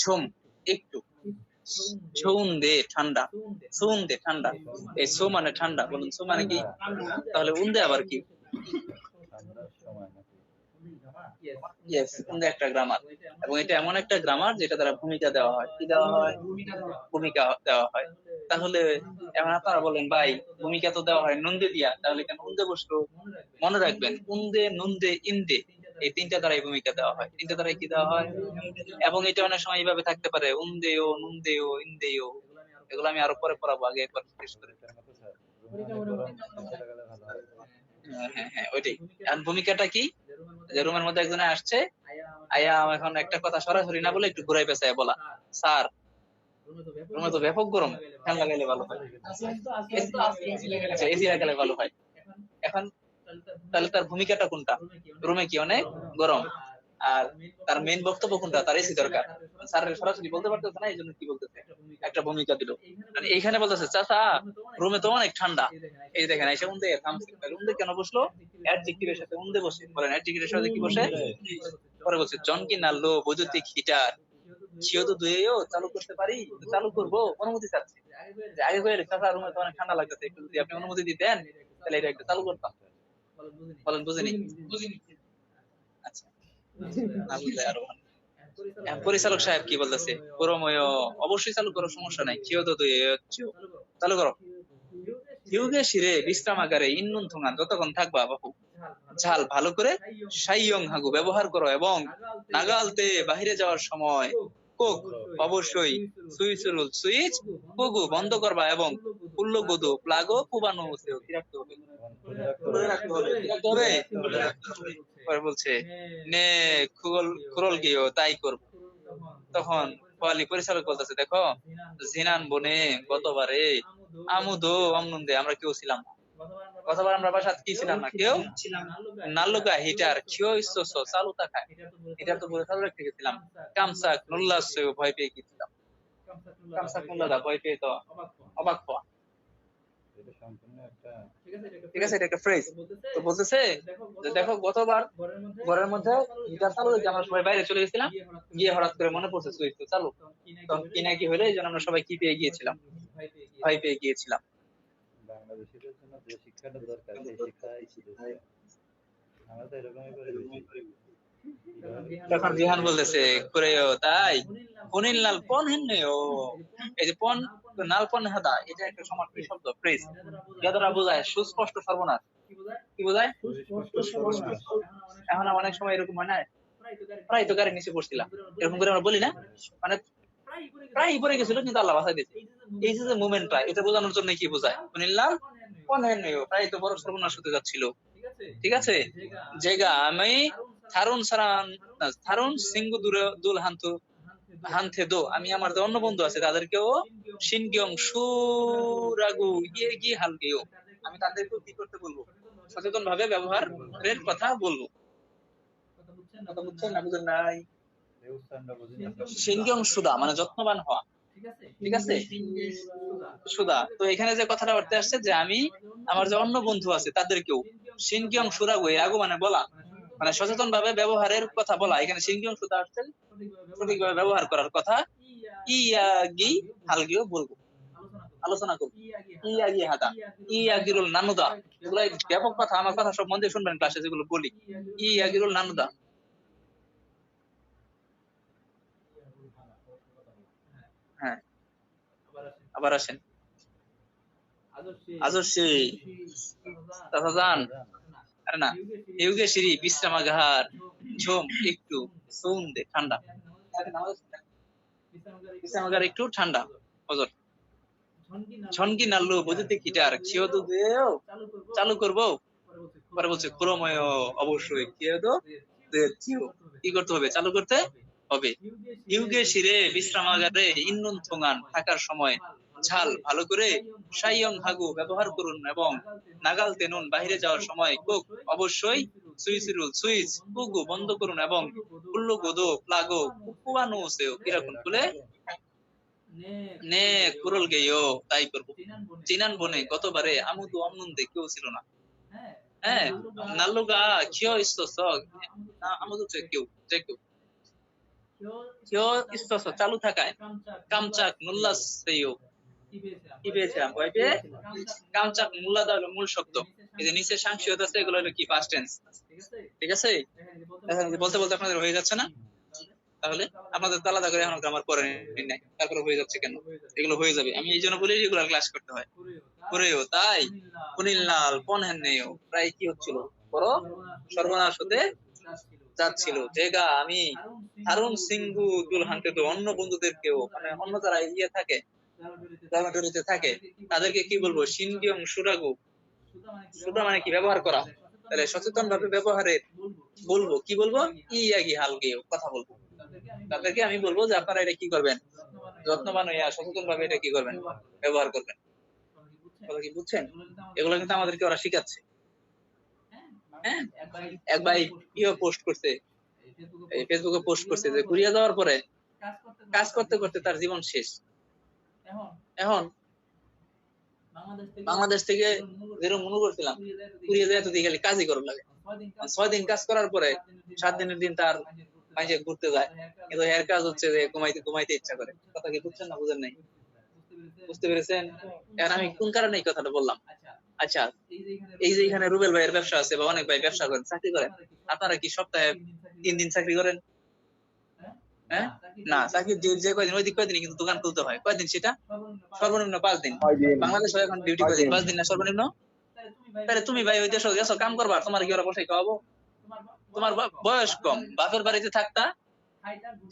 ঝুম একটু ছৌন্দে ঠান্ডা, সৌন্দে ঠান্ডা, এই সো মানে ঠান্ডা, বলুন সো মানে কি? তাহলে উন্দে আবার কি? ইয়েস উন্দে একটা গ্রামার, এবং এটা এমন একটা গ্রামার যেটা দ্বারা ভূমিকা দেওয়া হয়। কি দেওয়া হয়? ভূমিকা দেওয়া হয়। তাহলে এখন আপনারা বলেন ভাই ভূমিকা তো দেওয়া হয় নন্দে দিয়া, তাহলে কেন উন্দে বসলো? মনে রাখবেন উন্দে নন্দে ইন্দে এই 3টা দ্বারাই ভূমিকা দেওয়া হয়, 3টা দ্বারাই কি দেওয়া হয়। এবং এটা অনেক সময় এইভাবে থাকতে পারে উন্দেও নুন্দেও ইন্দেও, এগুলো আমি আরো পরে পড়াবো, আগে একবার শেষ করে। হ্যাঁ ওইটাই। এখন ভূমিকাটা কি? যে রুমের মধ্যে একজনে আসছে, আয়া এখন একটা কথা সরাসরি না বলে একটু ঘুরাই পেঁচায় বলা, স্যার রুমে তো ব্যাপক গরম, ফ্যান লাগাইলে ভালো হয়, এসি লাগাইলে ভালো হয়। এখন তাহলে তার ভূমিকাটা কোনটা? রুমে কি অনেক গরম, আর তার মেইন বক্তব্য কোনটা? তার এসি দরকার। স্যার সরাসরি বলতে পারতেছে না, এই জন্য কি বলতেছে? একটা ভূমিকা দিল। এইখানে বলতেছে চাচা রুমে তো অনেক ঠান্ডা, এই দেখেন এসে উন্দে থামছে। উন্দে কেন বসলো? অ্যাডজেক্টিভের সাথে উন্দে বসে, বলেন অ্যাডজেক্টিভের সাথে কি বসে? পরে বলছে জনকি নাললো বৈদ্যুতিক হিটার ছিও তো দুয়েও চালু করতে পারি, চালু করবো, অনুমতি চাচ্ছি। আগে কয়ে চাচা রুমে তো অনেক ঠান্ডা লাগতেছে, একটু যদি আপনি অনুমতি দিতেন তাহলে এটা একটু চালু করতাম। বলেন বুঝিনি? আচ্ছা না বুঝলে আরো ভালো। পরিচালক সাহেব কি বলতেছে? পুরোময় অবশ্যই চালু করো, সমস্যা নাই, কিও তো চালু করো। হিউগে শিরে বিশ্রামাগারে ইন্নুন থুঙান যতক্ষণ থাকবা বাপু ঝাল ভালো করে সাইয়ং হাগু ব্যবহার করো, এবং নাগালতে বাহিরে যাওয়ার সময় কোক অবশ্যই সুইচ কুগু বন্ধ করবা, এবং পুল্লো গদু প্লাগো কুবানো কি রাখতে হবে? পরে বলছে নে খুরল গিয়েও তাই করবো। তখন কোয়ালি পরিচালক বলতেছে দেখো জিনান বনে গতবারে আমুদো অমনন্দে আমরা কেউ ছিলাম না, গতবার আমরা বাসাত কি ছিলাম না, কেউ নাল্লুকা হিটার খিও ইচ্ছস চালু থাকায় এটা তো বলে চালু রেখে গেছিলাম। কামসাক নুল্লাস ভয় পেয়ে গেছিলাম, কামসাক নুল্লাদা ভয় পেয়ে তো অবাক হওয়া। ঠিক আছে, এটা একটা ফ্রেজ। তো বলতেছে যে দেখো গতবার ঘরের মধ্যে হিটার চালু রেখে আমরা সবাই বাইরে চলে গেছিলাম, গিয়ে হঠাৎ করে মনে পড়ছে সুইচ তো চালু, তখন কি না কি হলে এই জন্য আমরা সবাই কি পেয়ে গিয়েছিলাম? ভয় পেয়ে গিয়েছিলাম। বাংলাদেশিদের জন্য যে শিক্ষাটা দরকার সেই শিক্ষাই দিচ্ছে। আমরা তো এরকমই করে বেশি। তখন রিহান বলতেছে করেও তাই পনির লাল পন হেন ও এই যে পন নাল পন হাদা এটা একটা সমার্থী শব্দ ফ্রেজ যা দ্বারা বোঝায় সুস্পষ্ট সর্বনাশ। কি বোঝায়? সুস্পষ্ট সর্বনাশ। এখন অনেক সময় এরকম হয় না, প্রায় তো গাড়ির নিচে পড়ছিলাম, এরকম করে আমরা বলি না, মানে প্রায় পড়ে গেছিল কিন্তু আল্লাহ বাঁচাই দিয়েছে। এই যে মোমেন্টটা এটা বোঝানোর জন্য কি বোঝায় পনির লাল পন হেন ও প্রায় তো বড় সর্বনাশ হতে যাচ্ছিল। ঠিক আছে, যেগা আমি থারুন সিংহ দুল হান্থে দো আমি আমার যে অন্য বন্ধু আছে তাদেরকেও শিনগিয়ং সুরাগু ইয়ে গিয়ে হালগেও আমি তাদেরকেও কি করতে বলবো, সচেতন ভাবে ব্যবহারের কথা বলবো। কথা বুঝছেন না? বুঝেন নাই? এই উচ্চারণটা বুঝি না। শিনগিয়ং সুদা মানে যত্নবান হওয়া। ঠিক আছে, সুদা। তো এখানে যে কথাটা করতে আসছে যে আমি আমার যে অন্য বন্ধু আছে তাদেরকেও শিনগিয়ং সুরাগু রাগু মানে বলা, মানে সচেতন ভাবে ব্যবহারের কথা বলা। এখানে শিনগিয়ং সুদা আসছে সঠিকভাবে ব্যবহার করার কথা। ইয়াগি হালগিও বলবো, আলোচনা করবো। ইয়াগি হাদা ইয়াগিরুল নানুদা, এগুলো ব্যাপক কথা, আমার কথা সব মন দিয়ে শুনবেন ক্লাসে যেগুলো বলি। ইয়াগিরুল নানুদা। হ্যাঁ, আবার আসেন। আজস্বী তাতাজান আরে না ইউগে সিঁড়ি বিশ্রামাগার ঝোম একটু সৌন্দে ঠান্ডা, বিশ্রামাগার একটু ঠান্ডা হজর ঝনকি নাল্লু বুঝতে কিটার কিয়দো দেও চালু করবো। পরে বলছে ক্রময় অবশ্যই কিয়দো দেও কি করতে হবে, চালু করতে হবে। ইউগে শিরে বিশ্রামাগারে ইন্নুন থোঙান থাকার সময় ঝাল ভালো করে সাইয়ং হাগু ব্যবহার করুন এবং নাগাল তেনুন বাহিরে যাওয়ার সময় কোক অবশ্যই সুইসিরুল সুইচ কুগু বন্ধ করুন এবং কুল্লু গোদো প্লাগো কুকুয়ানো সেও কিরকম খুলে নে কুরল গেও তাই করবো। চিনান বনে গতবারে আমুদু অমনুন্দে কেউ ছিল না। হ্যাঁ, নাল্লুগা কিয় ইস্তস আমুদু কেউ যে কেউ কিয় ইস্তস চালু থাকায় কামচাক নুল্লাস সেও কি পেয়েছিলাম কয়টে কামচাক মুল্লাদা হলো মূল শব্দ। এই যে নিচে সাংশিয়ত আছে এগুলো হলো কি পাস্ট টেন্স। ঠিক আছে, বলতে বলতে আপনাদের হয়ে যাচ্ছে না? তাহলে আপনাদের তো আলাদা করে এখন গ্রামার পরে নাই, তারপরে হয়ে যাচ্ছে কেন? এগুলো হয়ে যাবে, আমি এই জন্য বলি রেগুলার ক্লাস করতে হয়। করেও তাই পুনিল্লাল পনহেন নেও প্রায় কি হচ্ছিল, বড় সর্বনাশ হতে যাচ্ছিল। যেগা আমি হারুন সিংহু দুল হান্তে তো অন্য বন্ধুদেরকেও মানে অন্য যারা ইয়ে থাকে ডরমিটরিতে থাকে তাদেরকে কি বলবো, শিনগিয়ং সুরাগু সুরা মানে কি ব্যবহার করা, তাহলে সচেতন ভাবে ব্যবহারের বলবো। কি বলবো? ইয়াগি হালগেও কথা বলবো। তাদেরকে আমি বলবো যে আপনারা এটা কি করবেন, যত্নবান হইয়া সচেতন ভাবে এটা কি করবেন, ব্যবহার করবেন। কথা কি বুঝছেন? এগুলো কিন্তু আমাদেরকে ওরা শিখাচ্ছে। হ্যাঁ, এক ভাই ইয়ে পোস্ট করছে, ফেসবুকে পোস্ট করছে যে কুরিয়া যাওয়ার পরে কাজ করতে করতে তার জীবন শেষ। এখন বাংলাদেশ থেকে যেরকম মনে করছিলাম কুরিয়া যায় তো খালি কাজই করার লাগে, 6 দিন কাজ করার পরে 7 দিনের দিন তার মাঝে ঘুরতে যায়, কিন্তু এর কাজ হচ্ছে যে ঘুমাইতে ইচ্ছা করে। কথা কি বুঝছেন না বুঝেন নাই? বুঝতে পেরেছেন? এখন আমি কোন কারণে এই কথাটা বললাম? আচ্ছা, এই যে এখানে রুবেল ভাইয়ের ব্যবসা আছে বা অনেক ভাই ব্যবসা করেন, চাকরি করেন, আপনারা কি সপ্তাহে 3 দিন চাকরি করেন? হ্যাঁ, না চাকরি যে কয়দিন ওই দিন কয়দিন কিন্তু দোকান খুলতে হয়, কয়দিন সেটা? সর্বনিম্ন 5 দিন। বাংলাদেশে এখন ডিউটি কয়দিন? 5 দিন না সর্বনিম্ন? তাহলে তুমি ভাই ওই দেশে গেছো কাম করবা, তোমার কি ওরা বসে খাওয়াবো? তোমার বয়স কম, বাপের বাড়িতে থাকতা,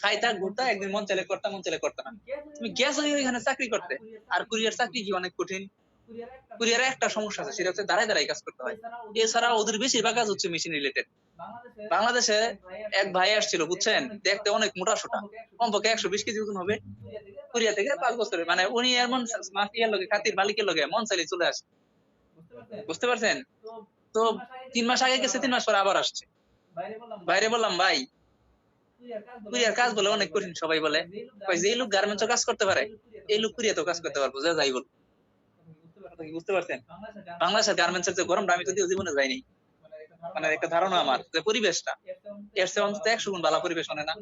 খাইতা ঘুরতা, একদিন মন চাইলে করতা, মন চাইলে করতা না। তুমি গেছো এখানে চাকরি করতে, আর কুরিয়ার চাকরি কি অনেক কঠিন। কুরিয়ারে একটা সমস্যা আছে, সেটা হচ্ছে দাঁড়ায় দাঁড়ায় কাজ করতে হয়। এছাড়া ওদের বেশিরভাগ কাজ হচ্ছে মেশিন রিলেটেড। বাংলাদেশে এক ভাই আসছিল বুঝছেন, দেখতে অনেক মোটা সোটা, কমপক্ষে 120 কেজি ওজন হবে। কুরিয়া থেকে 5 বছরের, মানে উনি এমন মাফিয়ার লগে খাতির মালিকের লগে মন চাইলে চলে আসে। বুঝতে পারছেন? তো 3 মাস আগে গেছে, 3 মাস পরে আবার আসছে। বাইরে বললাম ভাই কুরিয়ার কাজ বলে অনেক কঠিন, সবাই বলে যে এই লোক গার্মেন্টসও কাজ করতে পারে, এই লোক কুরিয়াতেও কাজ করতে পারবো, যা যাই বল। বুঝতে পারছেন? বাংলাদেশের গার্মেন্টসের যে গরমটা আমি তো জীবনে যাইনি। মানে একটা ধারণা আমার যে পরিবেশটা এর চেয়ে অন্তত 100 গুণ ভালো পরিবেশ মানে না।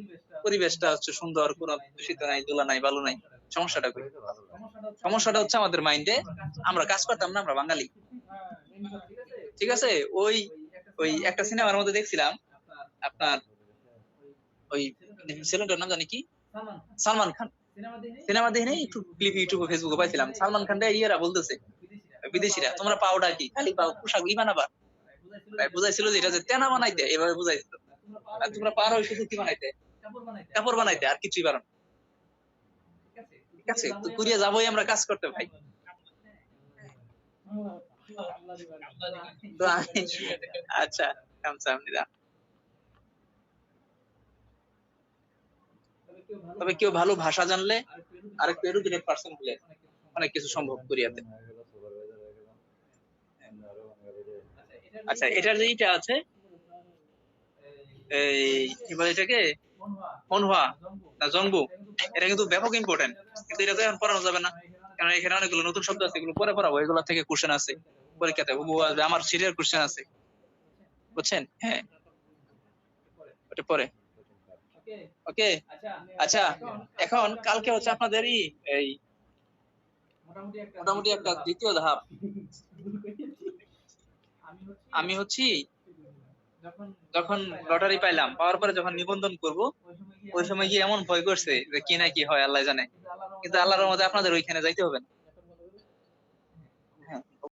পরিবেশটা হচ্ছে সুন্দর, কোনো দূষিত নাই, ধুলা নাই, বালু নাই। সমস্যাটা কই? সবাই তো ভালো লাগে। সমস্যাটা হচ্ছে আমাদের মাইন্ডে। আমরা কাজ করতাম না, আমরা বাঙালি, ঠিক আছে? ওই ওই একটা সিনেমার মধ্যে দেখছিলাম আপনার ওই ছেলেটার নাম জানি কি, সালমান খান। সিনেমা দেখে নেই, একটু ক্লিপ ইউটিউবে ফেসবুকে পাইছিলাম। সালমান খান ইয়েরা বলতেছে বিদেশিরা, তোমরা পাউডার কি খালি পাও পোশাক বানাবা। ভাই বুঝাইছিল যে এটা যে তেনা বানাইতে, এভাবে বুঝাইছিল। আর তোমরা পারো শুধু কি বানাইতে, কাপড় বানাইতে, আর কিছুই পারো না। ঠিক আছে, তো কুরিয়া যাবোই আমরা কাজ করতে ভাই। তো আচ্ছা কামসাহামনিদা। তবে কেউ ভালো ভাষা জানলে আর একটু এডুকেটেড পার্সন হলে অনেক কিছু সম্ভব কোরিয়াতে। সুপারভাইজার হয়ে গেলাম, এমনি আরো মনে করে যে আচ্ছা, এটার যে ইটা আছে, এই কি বলে এটাকে, মনহুয়া না জংবু, এটা কিন্তু ব্যাপক ইম্পর্টেন্ট। কিন্তু এটা তো এখন পড়ানো যাবে না, কারণ এখানে অনেকগুলো নতুন শব্দ আছে, এগুলো পরে পড়াবো। এগুলো থেকে কোশ্চেন আছে পরীক্ষাতে, আমার সিরিয়াল কোশ্চেন আছে, বুঝছেন? হ্যাঁ, ওটা পরে। ওকে, আচ্ছা এখন কালকে হচ্ছে আপনাদের এই মোটামুটি একটা দ্বিতীয় ধাপ। আমি হচ্ছি যখন লটারি পাইলাম, পাওয়ার পরে যখন নিবন্ধন করব, ওই সময় গিয়ে এমন ভয় করছে যে কি না কি হয় আল্লাহ জানে। কিন্তু আল্লাহর রহমতে আপনাদের ওইখানে যাইতে হবে না।